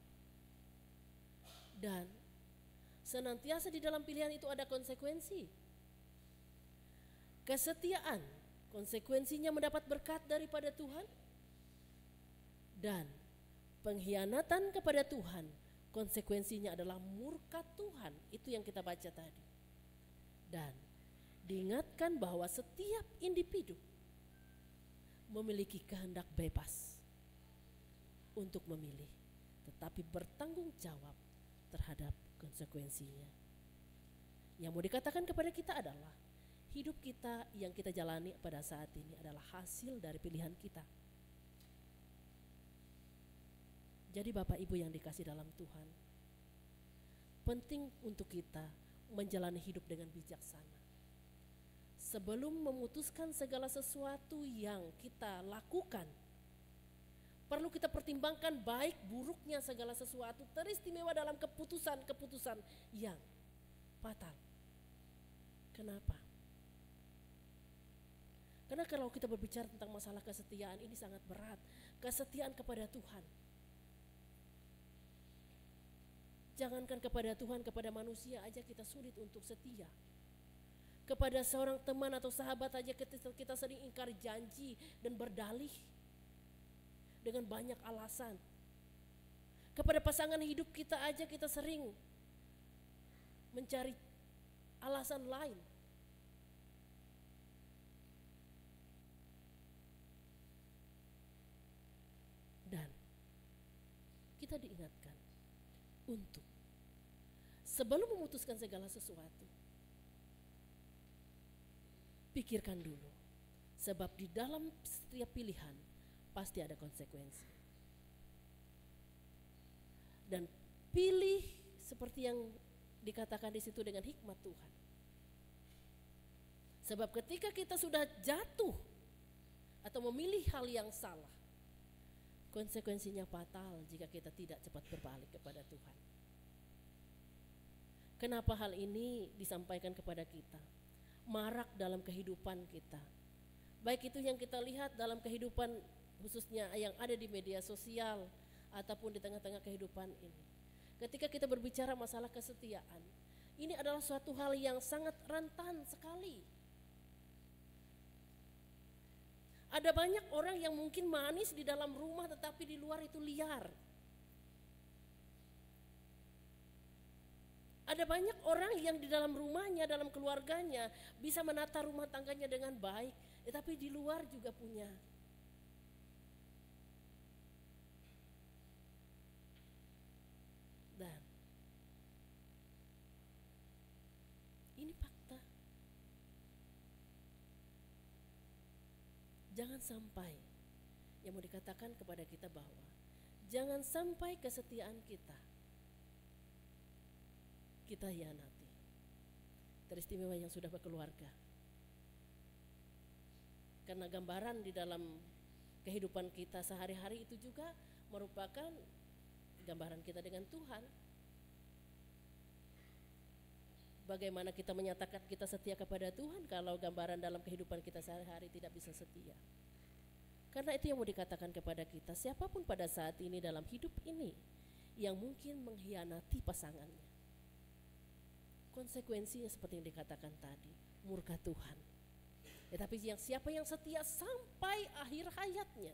Dan senantiasa di dalam pilihan itu ada konsekuensi. Kesetiaan, konsekuensinya mendapat berkat daripada Tuhan. Dan pengkhianatan kepada Tuhan, konsekuensinya adalah murka Tuhan. Itu yang kita baca tadi. Dan diingatkan bahwa setiap individu memiliki kehendak bebas untuk memilih, tetapi bertanggung jawab terhadap konsekuensinya. Yang mau dikatakan kepada kita adalah hidup kita yang kita jalani pada saat ini adalah hasil dari pilihan kita. Jadi Bapak Ibu yang dikasih dalam Tuhan, penting untuk kita menjalani hidup dengan bijaksana. Sebelum memutuskan segala sesuatu yang kita lakukan, perlu kita pertimbangkan baik buruknya segala sesuatu, teristimewa dalam keputusan-keputusan yang fatal. Kenapa? Karena kalau kita berbicara tentang masalah kesetiaan, ini sangat berat. Kesetiaan kepada Tuhan. Jangankan kepada Tuhan, kepada manusia aja kita sulit untuk setia. Kepada seorang teman atau sahabat aja kita sering ingkar janji dan berdalih dengan banyak alasan. Kepada pasangan hidup kita aja kita sering mencari alasan lain. Dan kita diingatkan untuk sebelum memutuskan segala sesuatu, pikirkan dulu, sebab di dalam setiap pilihan pasti ada konsekuensi. Dan pilih seperti yang dikatakan di situ dengan hikmat Tuhan. Sebab ketika kita sudah jatuh atau memilih hal yang salah, konsekuensinya fatal jika kita tidak cepat berbalik kepada Tuhan. Kenapa hal ini disampaikan kepada kita? Marak dalam kehidupan kita. Baik itu yang kita lihat dalam kehidupan khususnya yang ada di media sosial ataupun di tengah-tengah kehidupan ini. Ketika kita berbicara masalah kesetiaan, ini adalah suatu hal yang sangat rentan sekali. Ada banyak orang yang mungkin manis di dalam rumah tetapi di luar itu liar. Ada banyak orang yang di dalam rumahnya, dalam keluarganya bisa menata rumah tangganya dengan baik, tetapi di luar juga punya. Dan ini fakta. Jangan sampai yang mau dikatakan kepada kita bahwa jangan sampai kesetiaan kita hianati. Teristimewa yang sudah berkeluarga. Karena gambaran di dalam kehidupan kita sehari-hari itu juga merupakan gambaran kita dengan Tuhan. Bagaimana kita menyatakan kita setia kepada Tuhan kalau gambaran dalam kehidupan kita sehari-hari tidak bisa setia. Karena itu yang mau dikatakan kepada kita, siapapun pada saat ini dalam hidup ini yang mungkin mengkhianati pasangannya, konsekuensinya seperti yang dikatakan tadi, murka Tuhan. Tetapi siapa yang setia sampai akhir hayatnya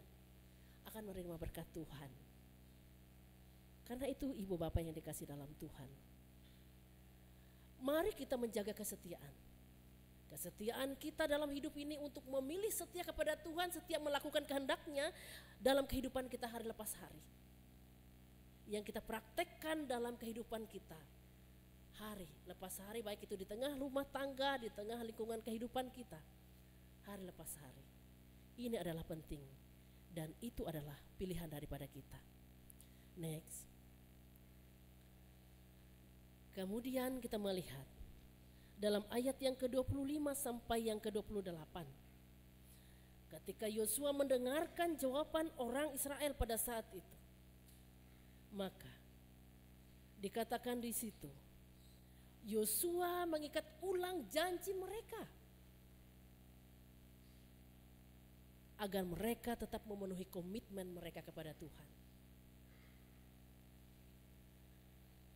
akan menerima berkat Tuhan. Karena itu ibu bapak yang dikasih dalam Tuhan, mari kita menjaga kesetiaan. Kesetiaan kita dalam hidup ini untuk memilih setia kepada Tuhan, setia melakukan kehendak-Nya dalam kehidupan kita hari lepas hari. Yang kita praktekkan dalam kehidupan kita hari lepas hari, baik itu di tengah rumah tangga, di tengah lingkungan kehidupan kita, hari lepas hari. Ini adalah penting dan itu adalah pilihan daripada kita. Next. Kemudian kita melihat dalam ayat yang ke-25 sampai yang ke-28. Ketika Yosua mendengarkan jawaban orang Israel pada saat itu, maka dikatakan di situ, Yosua mengikat ulang janji mereka agar mereka tetap memenuhi komitmen mereka kepada Tuhan.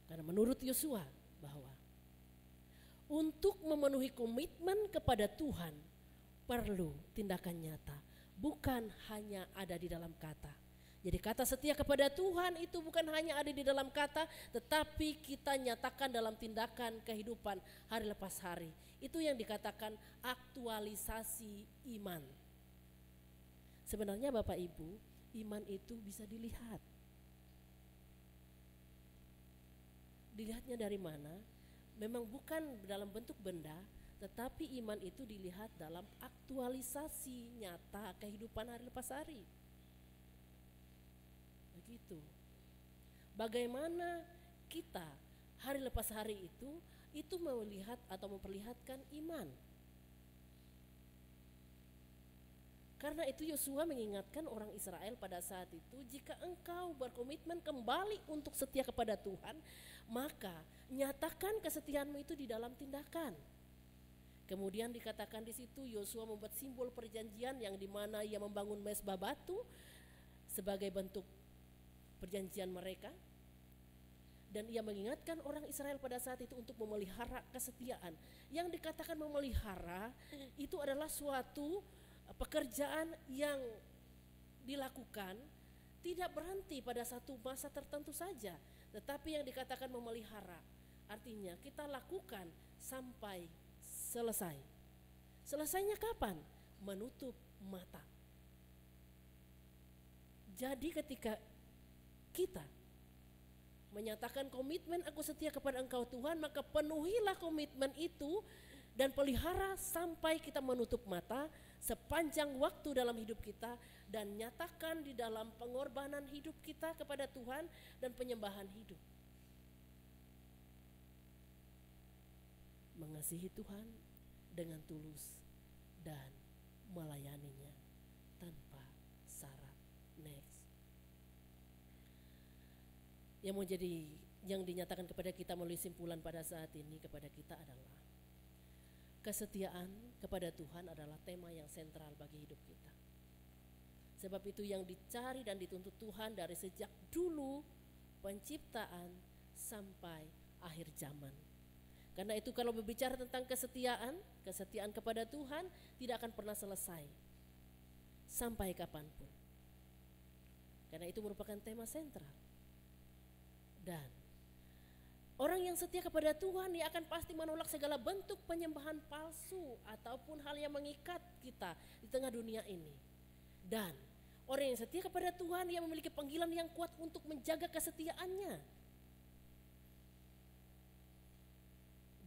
Karena menurut Yosua bahwa untuk memenuhi komitmen kepada Tuhan perlu tindakan nyata, bukan hanya ada di dalam kata. Jadi kata setia kepada Tuhan itu bukan hanya ada di dalam kata, tetapi kita nyatakan dalam tindakan kehidupan hari lepas hari. Itu yang dikatakan aktualisasi iman. Sebenarnya Bapak Ibu, iman itu bisa dilihat. Dilihatnya dari mana? Memang bukan dalam bentuk benda, tetapi iman itu dilihat dalam aktualisasi nyata kehidupan hari lepas hari. Begitu. Bagaimana kita hari lepas hari itu melihat atau memperlihatkan iman. Karena itu Yosua mengingatkan orang Israel pada saat itu, jika engkau berkomitmen kembali untuk setia kepada Tuhan, maka nyatakan kesetiaanmu itu di dalam tindakan. Kemudian dikatakan di situ Yosua membuat simbol perjanjian yang dimana ia membangun mezbah batu sebagai bentuk perjanjian mereka. Dan ia mengingatkan orang Israel pada saat itu untuk memelihara kesetiaan. Yang dikatakan memelihara itu adalah suatu pekerjaan yang dilakukan tidak berhenti pada satu masa tertentu saja, tetapi yang dikatakan memelihara artinya kita lakukan sampai selesai. Selesainya kapan? Menutup mata. Jadi ketika kita menyatakan komitmen aku setia kepada Engkau Tuhan, maka penuhilah komitmen itu dan pelihara sampai kita menutup mata sepanjang waktu dalam hidup kita, dan nyatakan di dalam pengorbanan hidup kita kepada Tuhan dan penyembahan hidup. Mengasihi Tuhan dengan tulus dan melayaninya tanpa syarat. Next. Yang mau jadi yang dinyatakan kepada kita melalui simpulan pada saat ini kepada kita adalah kesetiaan kepada Tuhan adalah tema yang sentral bagi hidup kita. Sebab itu yang dicari dan dituntut Tuhan dari sejak dulu penciptaan sampai akhir zaman. Karena itu kalau berbicara tentang kesetiaan kepada Tuhan tidak akan pernah selesai sampai kapanpun. Karena itu merupakan tema sentral. Dan orang yang setia kepada Tuhan ia akan pasti menolak segala bentuk penyembahan palsu ataupun hal yang mengikat kita di tengah dunia ini. Dan orang yang setia kepada Tuhan ia memiliki panggilan yang kuat untuk menjaga kesetiaannya.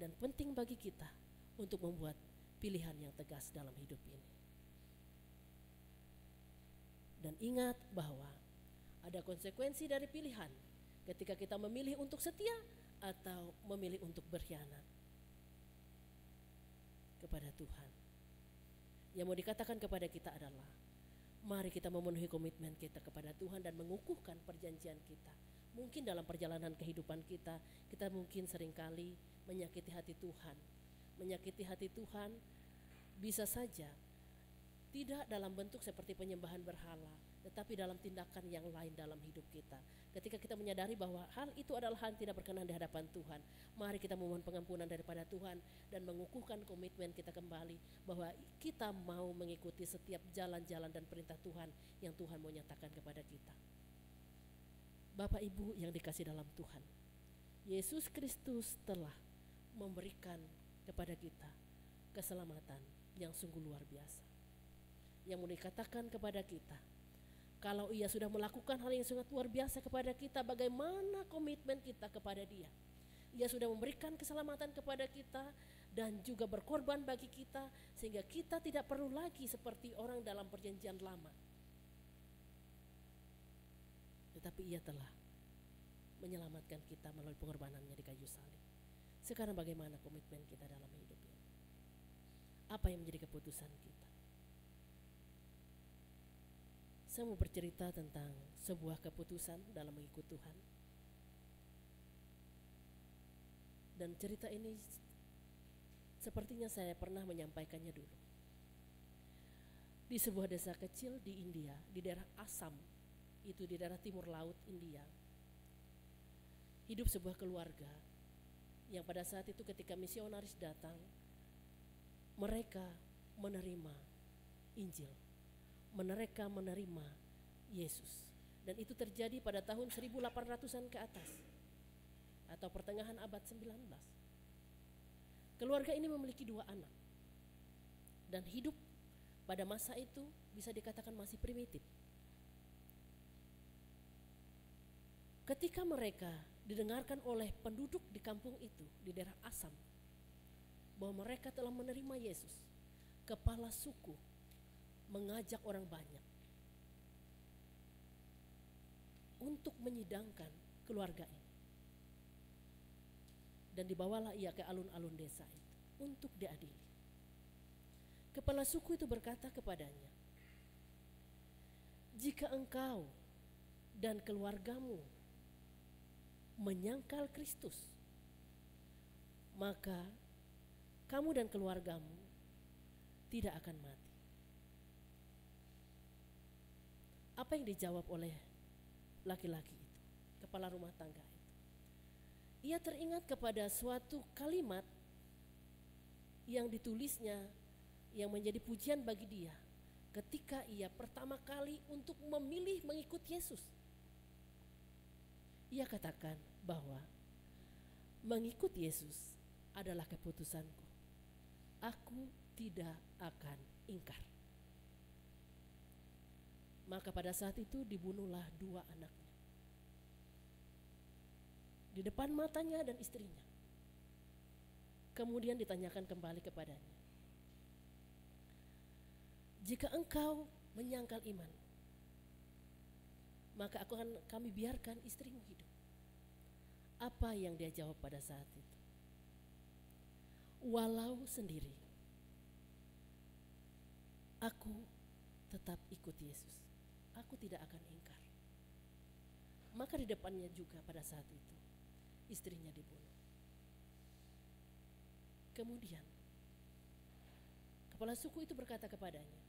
Dan penting bagi kita untuk membuat pilihan yang tegas dalam hidup ini. Dan ingat bahwa ada konsekuensi dari pilihan ketika kita memilih untuk setia atau memilih untuk berkhianat kepada Tuhan. Yang mau dikatakan kepada kita adalah mari kita memenuhi komitmen kita kepada Tuhan dan mengukuhkan perjanjian kita. Mungkin dalam perjalanan kehidupan kita mungkin seringkali menyakiti hati Tuhan. Menyakiti hati Tuhan bisa saja tidak dalam bentuk seperti penyembahan berhala, tetapi dalam tindakan yang lain dalam hidup kita. Ketika kita menyadari bahwa hal itu adalah hal yang tidak berkenan di hadapan Tuhan, mari kita memohon pengampunan daripada Tuhan dan mengukuhkan komitmen kita kembali bahwa kita mau mengikuti setiap jalan-jalan dan perintah Tuhan yang Tuhan mau nyatakan kepada kita. Bapak Ibu yang dikasih dalam Tuhan, Yesus Kristus telah memberikan kepada kita keselamatan yang sungguh luar biasa. Yang mau dikatakan kepada kita, kalau ia sudah melakukan hal yang sangat luar biasa kepada kita, bagaimana komitmen kita kepada dia? Ia sudah memberikan keselamatan kepada kita dan juga berkorban bagi kita, sehingga kita tidak perlu lagi seperti orang dalam perjanjian lama. Tetapi ia telah menyelamatkan kita melalui pengorbanannya di kayu salib. Sekarang bagaimana komitmen kita dalam hidup ini? Apa yang menjadi keputusan kita? Saya mau bercerita tentang sebuah keputusan dalam mengikut Tuhan. Dan cerita ini sepertinya saya pernah menyampaikannya dulu. Di sebuah desa kecil di India, di daerah Assam, itu di daerah timur laut India, hidup sebuah keluarga yang pada saat itu ketika misionaris datang, mereka menerima Injil, mereka menerima Yesus. Dan itu terjadi pada tahun 1800-an ke atas atau pertengahan abad 19. Keluarga ini memiliki 2 anak dan hidup pada masa itu bisa dikatakan masih primitif. Ketika mereka didengarkan oleh penduduk di kampung itu, di daerah Assam, bahwa mereka telah menerima Yesus, kepala suku mengajak orang banyak untuk menyidangkan keluarga ini. Dan dibawalah ia ke alun-alun desa itu untuk diadili. Kepala suku itu berkata kepadanya, "Jika engkau dan keluargamu menyangkal Kristus, maka kamu dan keluargamu tidak akan mati." Apa yang dijawab oleh laki-laki itu, kepala rumah tangga itu? Ia teringat kepada suatu kalimat yang ditulisnya yang menjadi pujian bagi dia ketika ia pertama kali untuk memilih mengikut Yesus. Ia katakan bahwa mengikut Yesus adalah keputusanku. Aku tidak akan ingkar. Maka pada saat itu dibunuhlah 2 anaknya di depan matanya dan istrinya. Kemudian ditanyakan kembali kepadanya, "Jika engkau menyangkal iman, maka kami biarkan istrimu hidup." Apa yang dia jawab pada saat itu? "Walau sendiri, aku tetap ikut Yesus. Aku tidak akan ingkar." Maka di depannya juga pada saat itu istrinya dibunuh. Kemudian kepala suku itu berkata kepadanya,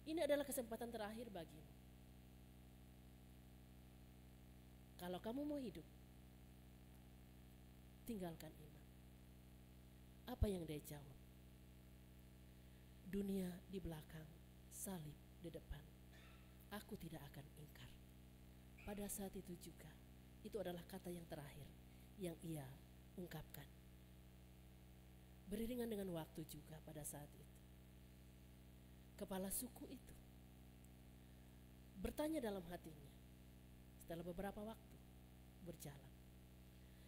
ini adalah kesempatan terakhir bagimu. Kalau kamu mau hidup, tinggalkan iman. Apa yang dia jawab? Dunia di belakang, salib di depan. Aku tidak akan ingkar. Pada saat itu juga, itu adalah kata yang terakhir yang ia ungkapkan. Beriringan dengan waktu juga pada saat itu, kepala suku itu bertanya dalam hatinya. Setelah beberapa waktu berjalan,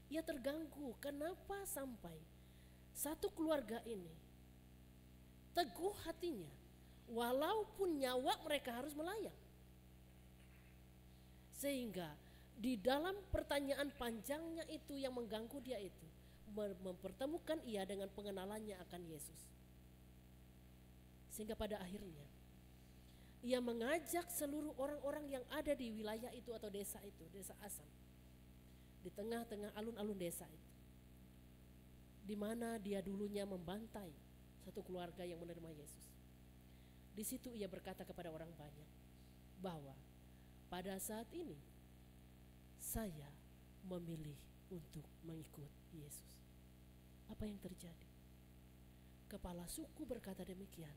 ia terganggu. Kenapa sampai satu keluarga ini teguh hatinya, walaupun nyawa mereka harus melayang. Sehingga di dalam pertanyaan panjangnya itu yang mengganggu dia itu, mempertemukan ia dengan pengenalannya akan Yesus. Sehingga pada akhirnya ia mengajak seluruh orang-orang yang ada di wilayah itu atau desa itu, desa Asam, di tengah-tengah alun-alun desa itu, di mana dia dulunya membantai satu keluarga yang menerima Yesus. Di situ ia berkata kepada orang banyak bahwa pada saat ini saya memilih untuk mengikut Yesus. Apa yang terjadi? Kepala suku berkata demikian,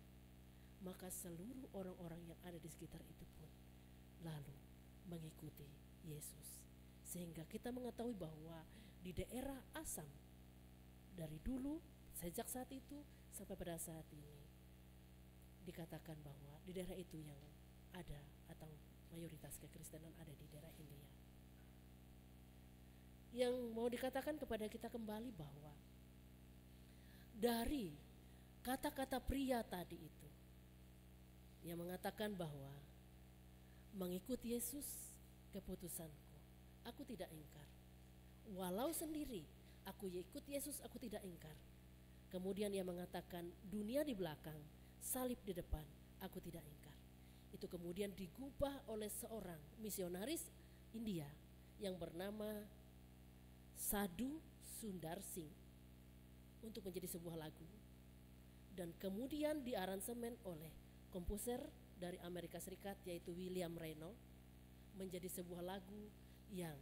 maka seluruh orang-orang yang ada di sekitar itu pun lalu mengikuti Yesus. Sehingga kita mengetahui bahwa di daerah Asam dari dulu sejak saat itu sampai pada saat ini dikatakan bahwa di daerah itu yang ada atau mayoritas kekristenan ada di daerah India. Yang mau dikatakan kepada kita kembali bahwa dari kata-kata pria tadi itu yang mengatakan bahwa mengikut Yesus keputusanku, aku tidak ingkar. Walau sendiri aku ikut Yesus, aku tidak ingkar. Kemudian ia mengatakan dunia di belakang, salib di depan, aku tidak ingkar. Itu kemudian digubah oleh seorang misionaris India yang bernama Sadhu Sundar Singh untuk menjadi sebuah lagu, dan kemudian diaransemen oleh komposer dari Amerika Serikat yaitu William Reynolds menjadi sebuah lagu yang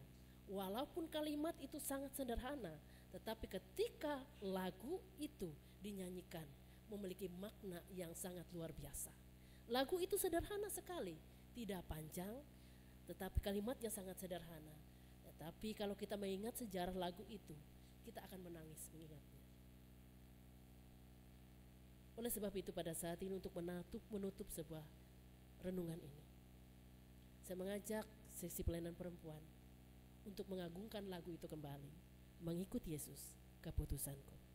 walaupun kalimat itu sangat sederhana, tetapi ketika lagu itu dinyanyikan memiliki makna yang sangat luar biasa. Lagu itu sederhana sekali, tidak panjang, tetapi kalimatnya sangat sederhana. Tetapi kalau kita mengingat sejarah lagu itu, kita akan menangis mengingatnya. Oleh sebab itu pada saat ini untuk menutup sebuah renungan ini, saya mengajak seksi pelayanan perempuan untuk mengagungkan lagu itu kembali, mengikut Yesus keputusanku.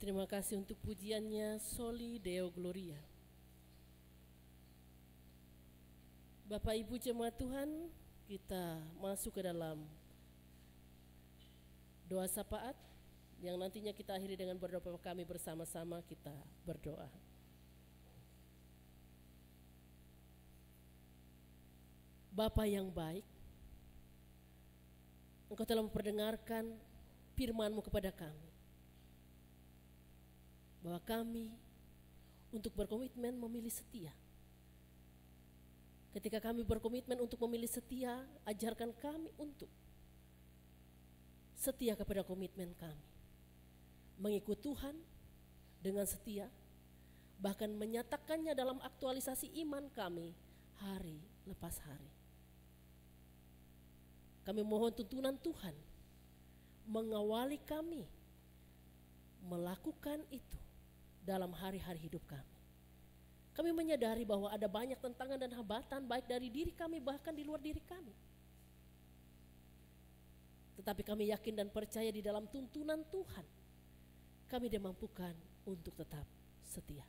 Terima kasih untuk pujiannya, Soli Deo Gloria. Bapak Ibu jemaat Tuhan, kita masuk ke dalam doa syafaat yang nantinya kita akhiri dengan berdoa. Kami bersama-sama kita berdoa. Bapa yang baik, Engkau telah memperdengarkan firman-Mu kepada kami, bahwa kami untuk berkomitmen memilih setia. Ketika kami berkomitmen untuk memilih setia, ajarkan kami untuk setia kepada komitmen kami, mengikut Tuhan dengan setia, bahkan menyatakannya dalam aktualisasi iman kami hari lepas hari. Kami mohon tuntunan Tuhan mengawali kami melakukan itu dalam hari-hari hidup kami. Kami menyadari bahwa ada banyak tantangan dan hambatan baik dari diri kami bahkan di luar diri kami. Tetapi kami yakin dan percaya di dalam tuntunan Tuhan, kami dimampukan untuk tetap setia.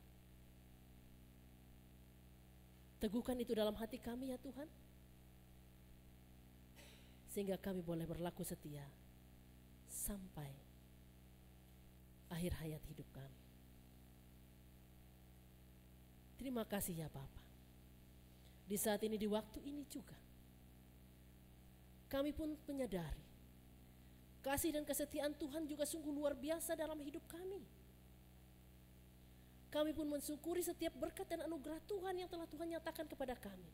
Teguhkan itu dalam hati kami ya Tuhan, sehingga kami boleh berlaku setia sampai akhir hayat hidup kami. Terima kasih ya Bapa. Di saat ini, di waktu ini juga, kami pun menyadari kasih dan kesetiaan Tuhan juga sungguh luar biasa dalam hidup kami. Kami pun mensyukuri setiap berkat dan anugerah Tuhan yang telah Tuhan nyatakan kepada kami.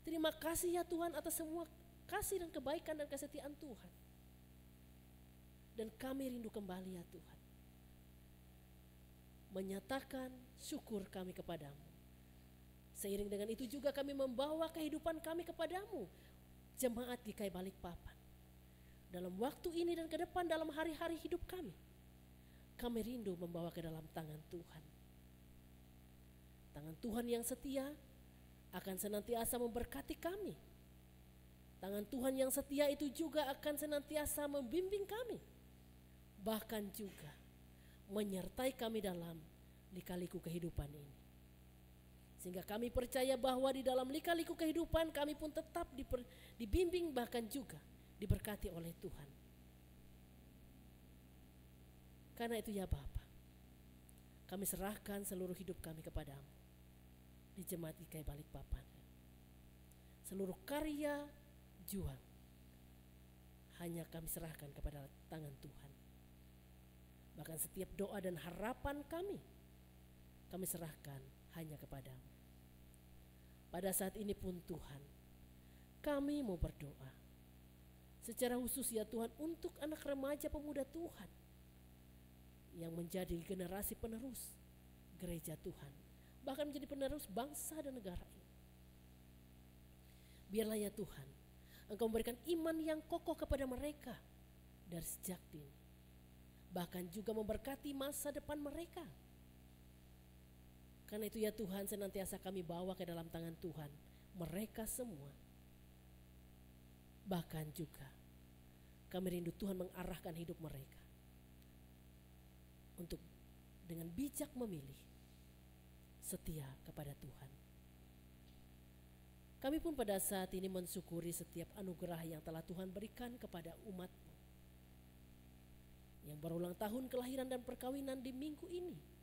Terima kasih ya Tuhan atas semua kasih dan kebaikan dan kesetiaan Tuhan. Dan kami rindu kembali ya Tuhan, menyatakan syukur kami kepadamu. Seiring dengan itu juga kami membawa kehidupan kami kepadamu, jemaat GKI Balikpapan. Dalam waktu ini dan ke depan dalam hari-hari hidup kami rindu membawa ke dalam tangan Tuhan. Tangan Tuhan yang setia akan senantiasa memberkati kami. Tangan Tuhan yang setia itu juga akan senantiasa membimbing kami, bahkan juga menyertai kami dalam lika-liku kehidupan ini. Sehingga kami percaya bahwa di dalam lika-liku kehidupan kami pun tetap dibimbing bahkan juga diberkati oleh Tuhan. Karena itu ya Bapa, kami serahkan seluruh hidup kami kepadamu di Jemaat GKI Balikpapan. Seluruh karya juang hanya kami serahkan kepada tangan Tuhan. Bahkan setiap doa dan harapan kami serahkan hanya kepadamu. Pada saat ini pun Tuhan, kami mau berdoa secara khusus ya Tuhan untuk anak remaja pemuda Tuhan yang menjadi generasi penerus gereja Tuhan, bahkan menjadi penerus bangsa dan negara ini. Biarlah ya Tuhan, Engkau memberikan iman yang kokoh kepada mereka dari sejak dini, bahkan juga memberkati masa depan mereka. Karena itu ya Tuhan, senantiasa kami bawa ke dalam tangan Tuhan mereka semua. Bahkan juga kami rindu Tuhan mengarahkan hidup mereka untuk dengan bijak memilih setia kepada Tuhan. Kami pun pada saat ini mensyukuri setiap anugerah yang telah Tuhan berikan kepada umat-Mu yang berulang tahun kelahiran dan perkawinan di minggu ini.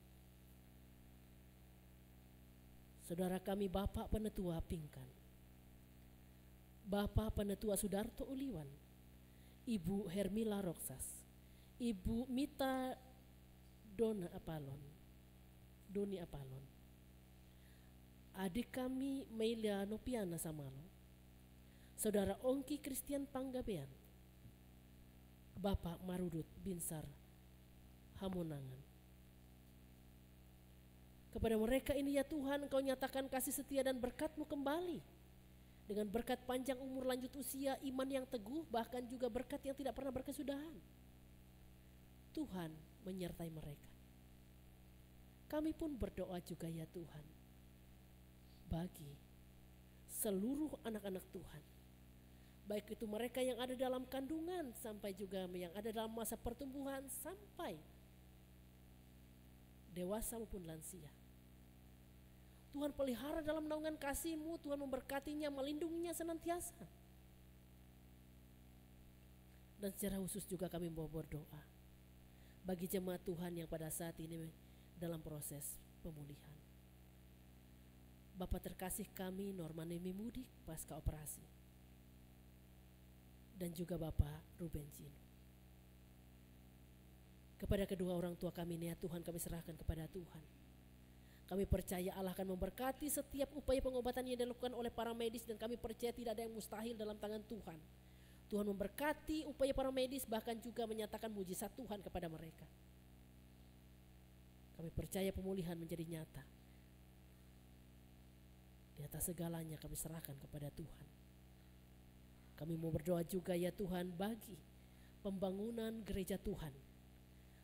Saudara kami Bapak Penetua Pingkan, Bapak Penetua Sudarto Uliwan, Ibu Hermila Roksas, Ibu Mita Doni Apalon, adik kami Melia Nopiana Samalo, Saudara Ongki Christian Panggabean, Bapak Marudut Binsar Hamonangan. Kepada mereka ini ya Tuhan, Engkau nyatakan kasih setia dan berkat-Mu kembali. Dengan berkat panjang umur, lanjut usia, iman yang teguh, bahkan juga berkat yang tidak pernah berkesudahan. Tuhan menyertai mereka. Kami pun berdoa juga ya Tuhan, bagi seluruh anak-anak Tuhan, baik itu mereka yang ada dalam kandungan sampai juga yang ada dalam masa pertumbuhan sampai dewasa maupun lansia. Tuhan pelihara dalam naungan kasih-Mu, Tuhan memberkatinya, melindunginya senantiasa. Dan secara khusus juga kami mau berdoa bagi jemaat Tuhan yang pada saat ini dalam proses pemulihan. Bapa terkasih kami Norman Nemi Mudik pasca operasi, dan juga Bapak Ruben Jino. Kepada kedua orang tua kami ini ya Tuhan, kami serahkan kepada Tuhan. Kami percaya Allah akan memberkati setiap upaya pengobatan yang dilakukan oleh para medis, dan kami percaya tidak ada yang mustahil dalam tangan Tuhan. Tuhan memberkati upaya para medis, bahkan juga menyatakan mujizat Tuhan kepada mereka. Kami percaya pemulihan menjadi nyata. Di atas segalanya kami serahkan kepada Tuhan. Kami mau berdoa juga ya Tuhan bagi pembangunan gereja Tuhan,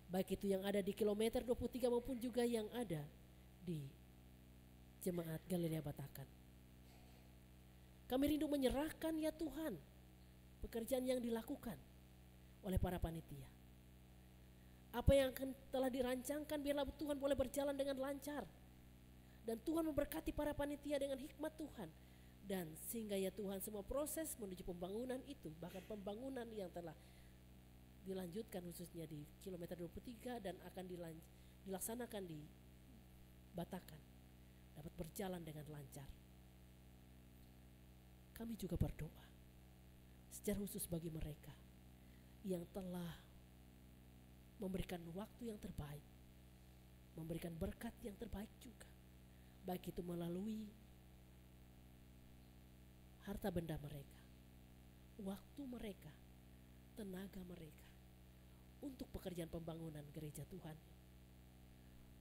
baik itu yang ada di kilometer 23 maupun juga yang ada di Jemaat Galilea Batakan. Kami rindu menyerahkan ya Tuhan pekerjaan yang dilakukan oleh para panitia. Apa yang telah dirancangkan biarlah Tuhan boleh berjalan dengan lancar. Dan Tuhan memberkati para panitia dengan hikmat Tuhan. Dan sehingga ya Tuhan semua proses menuju pembangunan itu, bahkan pembangunan yang telah dilanjutkan khususnya di kilometer 23 dan akan dilaksanakan di Batakan, dapat berjalan dengan lancar. Kami juga berdoa secara khusus bagi mereka yang telah memberikan waktu yang terbaik, memberikan berkat yang terbaik juga, baik itu melalui harta benda mereka, waktu mereka, tenaga mereka untuk pekerjaan pembangunan gereja Tuhan.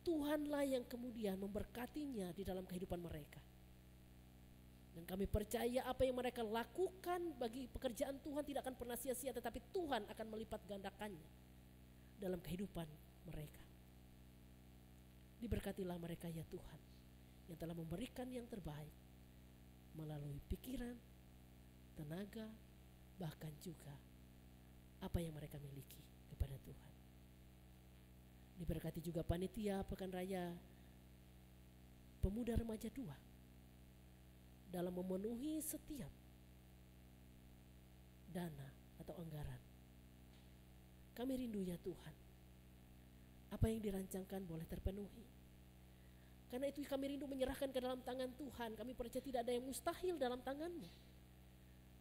Tuhanlah yang kemudian memberkatinya di dalam kehidupan mereka. Dan kami percaya apa yang mereka lakukan bagi pekerjaan Tuhan tidak akan pernah sia-sia, tetapi Tuhan akan melipat gandakannya dalam kehidupan mereka. Diberkatilah mereka ya Tuhan, yang telah memberikan yang terbaik melalui pikiran, tenaga, bahkan juga apa yang mereka miliki kepada Tuhan. Diberkati juga panitia Pekan Raya Pemuda Remaja 2 dalam memenuhi setiap dana atau anggaran. Kami rindu ya Tuhan, apa yang dirancangkan boleh terpenuhi. Karena itu kami rindu menyerahkan ke dalam tangan Tuhan. Kami percaya tidak ada yang mustahil dalam tangan-Mu.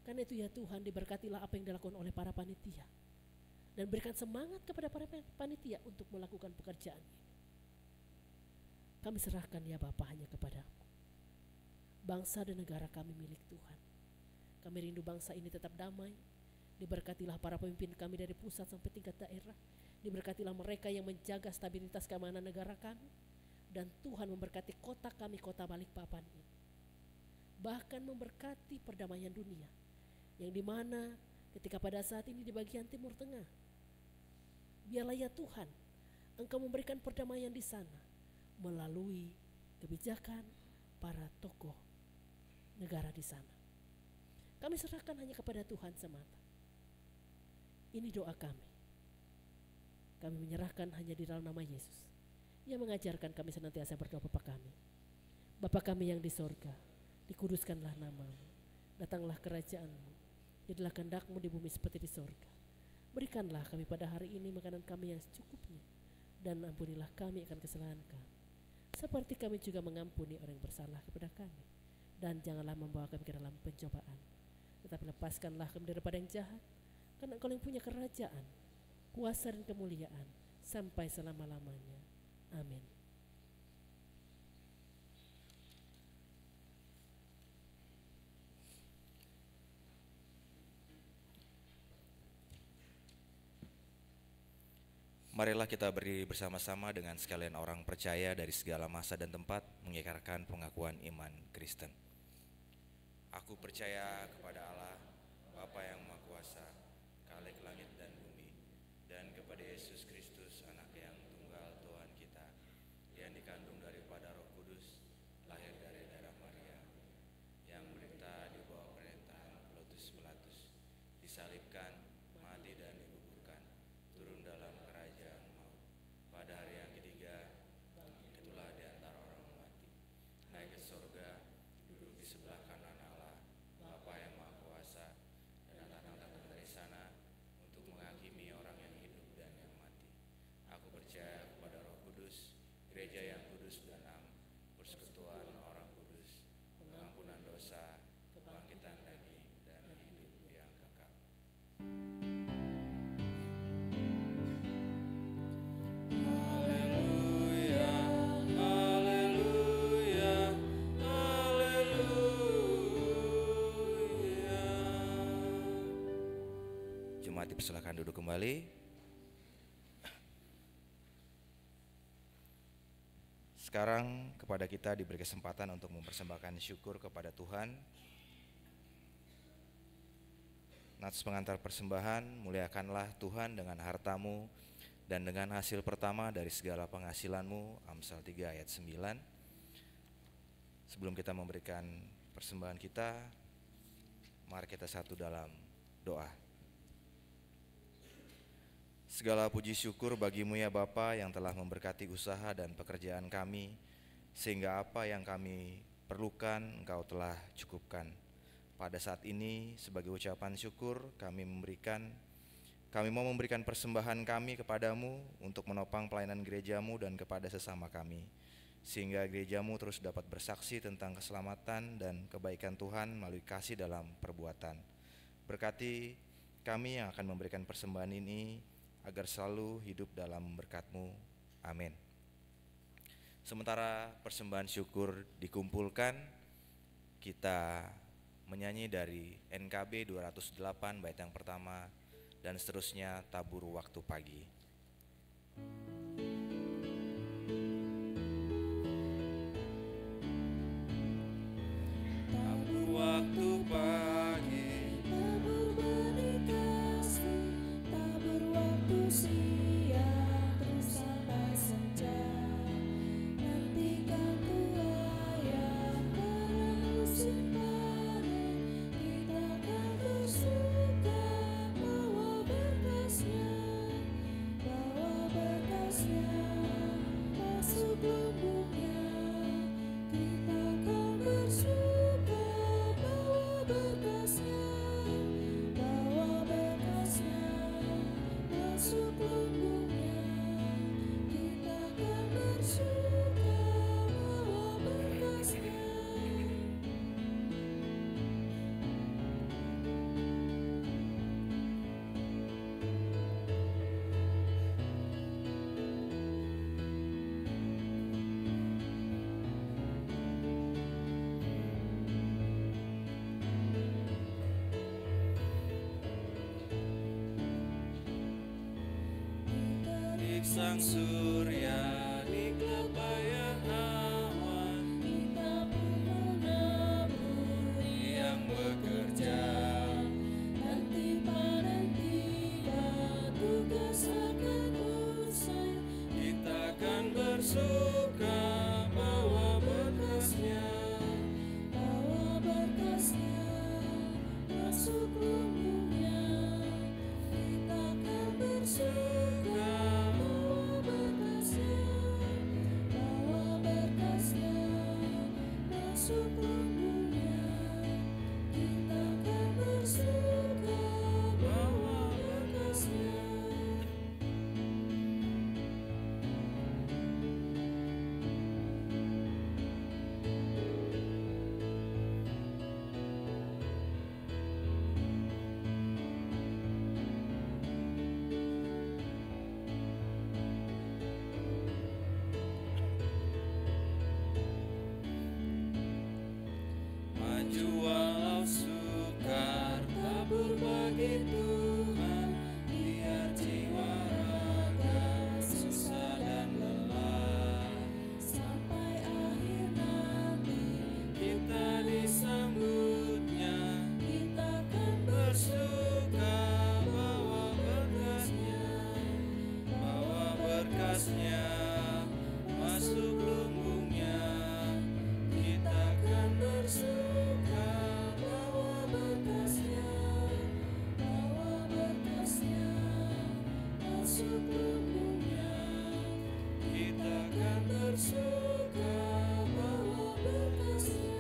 Karena itu ya Tuhan, diberkatilah apa yang dilakukan oleh para panitia. Dan berikan semangat kepada para panitia untuk melakukan pekerjaan ini. Kami serahkan ya Bapa hanya kepada-Mu. Bangsa dan negara kami milik Tuhan. Kami rindu bangsa ini tetap damai. Diberkatilah para pemimpin kami dari pusat sampai tingkat daerah. Diberkatilah mereka yang menjaga stabilitas keamanan negara kami. Dan Tuhan memberkati kota kami, kota Balikpapan ini. Bahkan memberkati perdamaian dunia, yang dimana ketika pada saat ini di bagian Timur Tengah, biarlah ya Tuhan Engkau memberikan perdamaian di sana melalui kebijakan para tokoh negara di sana. Kami serahkan hanya kepada Tuhan semata. Ini doa kami. Kami menyerahkan hanya di dalam nama Yesus yang mengajarkan kami senantiasa berdoa Bapa kami. Bapa kami yang di sorga, dikuduskanlah nama-Mu, datanglah kerajaan-Mu, jadilah kehendak-Mu di bumi seperti di sorga. Berikanlah kami pada hari ini makanan kami yang secukupnya, dan ampunilah kami akan kesalahan kami, seperti kami juga mengampuni orang yang bersalah kepada kami. Dan janganlah membawa kami ke dalam pencobaan, tetapi lepaskanlah kami daripada yang jahat, karena Engkau yang punya kerajaan, kuasa dan kemuliaan sampai selama-lamanya. Amin. Marilah kita berdiri bersama-sama dengan sekalian orang percaya dari segala masa dan tempat mengikrarkan pengakuan iman Kristen. Aku percaya kepada Allah, Bapa yang Maha Kuasa, Khalik langit dan bumi, dan kepada Yesus Kristus, Anak yang tunggal Tuhan kita, yang dikandung daripada Roh Kudus, lahir dari darah Maria, yang menderita di bawah pemerintahan Pontius Pilatus, disalibkan, mati dan dikuburkan, turun dalam kerajaan maut, pada hari yang ketiga Jemaat dipersilakan duduk kembali. Sekarang kepada kita diberi kesempatan untuk mempersembahkan syukur kepada Tuhan. Nats pengantar persembahan, muliakanlah Tuhan dengan hartamu dan dengan hasil pertama dari segala penghasilanmu. Amsal 3 ayat 9. Sebelum kita memberikan persembahan kita, mari kita satu dalam doa. Segala puji syukur bagimu ya Bapa yang telah memberkati usaha dan pekerjaan kami, sehingga apa yang kami perlukan Engkau telah cukupkan. Pada saat ini sebagai ucapan syukur kami mau memberikan persembahan kami kepadamu untuk menopang pelayanan gerejamu dan kepada sesama kami, sehingga gerejamu terus dapat bersaksi tentang keselamatan dan kebaikan Tuhan melalui kasih dalam perbuatan. Berkati kami yang akan memberikan persembahan ini agar selalu hidup dalam berkat-Mu. Amin. Sementara persembahan syukur dikumpulkan, kita menyanyi dari NKB 208 bait yang pertama dan seterusnya Tabur Waktu Pagi. Tabur waktu pagi, tabur benih kasih, tabur waktu siang, terus sampai senja. Nantikan Tuhan yang pada musim panen, kita akan bersuka bawa berkasnya masuk lumbungnya. Kita akan bersuka bawa berkasnya masuk lumbungnya. Kita akan bersuka bawa berkasnya. Sang surya di kebayang awan, kita pun menabur yang bekerja. Nanti panen tiba, tugas akan usai, kita akan bersuka bawa berkasnya masuk lumbungnya. Kita akan bersuka masuk lumbungnya. Kita akan bersuka bawa berkasnya. Maju walau sukar, tabur bagi Tuhan, biar jiwa raga susah dan lelah. Sampai akhir nanti kita disambutnya, kita akan bersuka bawa berkasnya masuk lumbungnya. Kita akan bersuka bawa berkasnya masuk lumbungnya. Kita akan bersuka bawa berkasnya.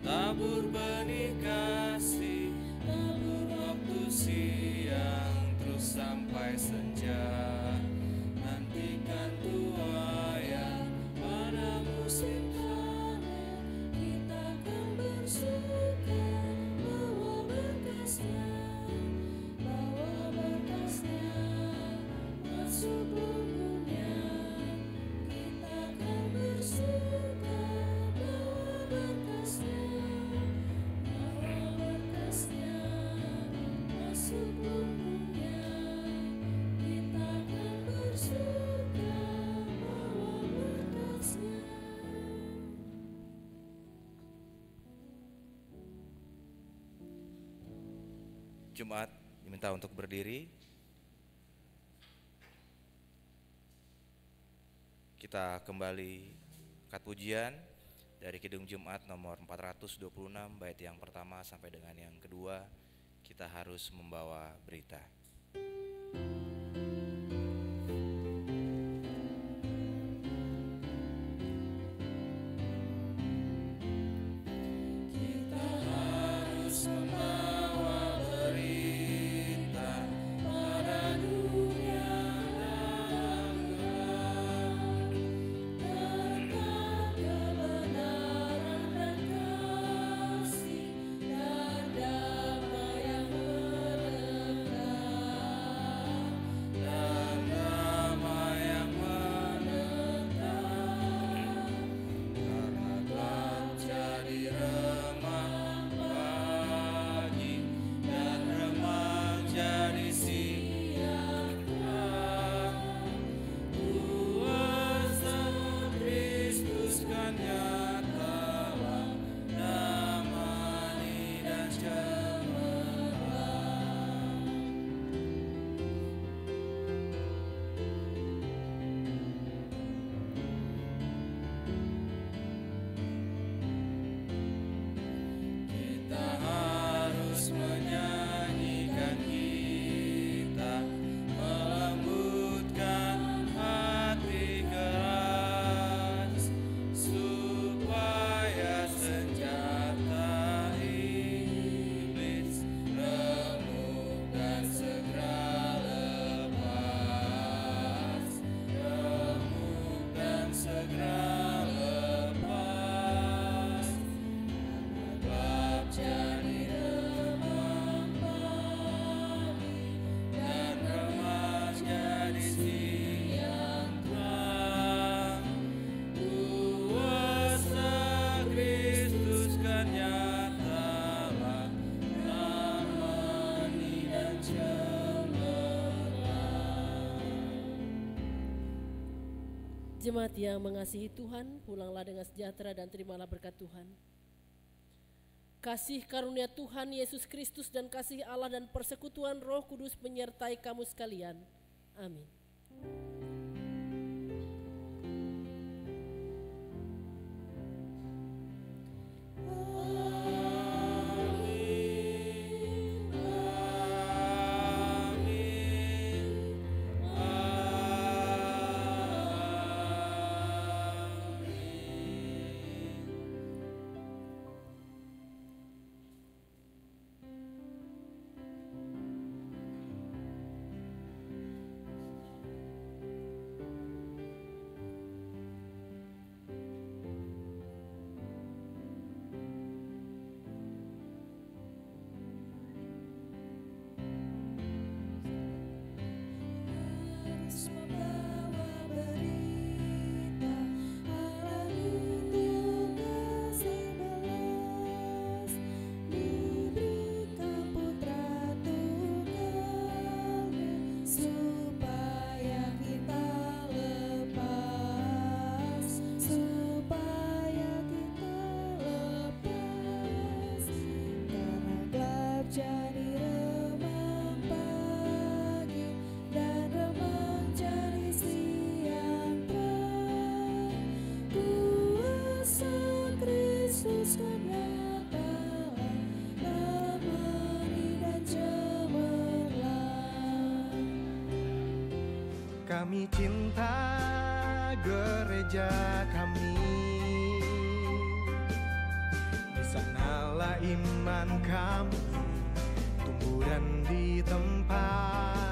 Tabur benih kasih, tabur waktu siang, terus sampai senja. Nantikan Tuhan Jemaat diminta untuk berdiri. Kita kembali angkat pujian dari Kidung Jemaat nomor 426 bait yang pertama sampai dengan yang kedua. Kita harus membawa berita. Jemaat yang mengasihi Tuhan, pulanglah dengan sejahtera dan terimalah berkat Tuhan. Kasih karunia Tuhan Yesus Kristus dan kasih Allah dan persekutuan Roh Kudus menyertai kamu sekalian. Amin. Kami cinta gereja kami, di sanalah iman kami tumbuh dan ditempa.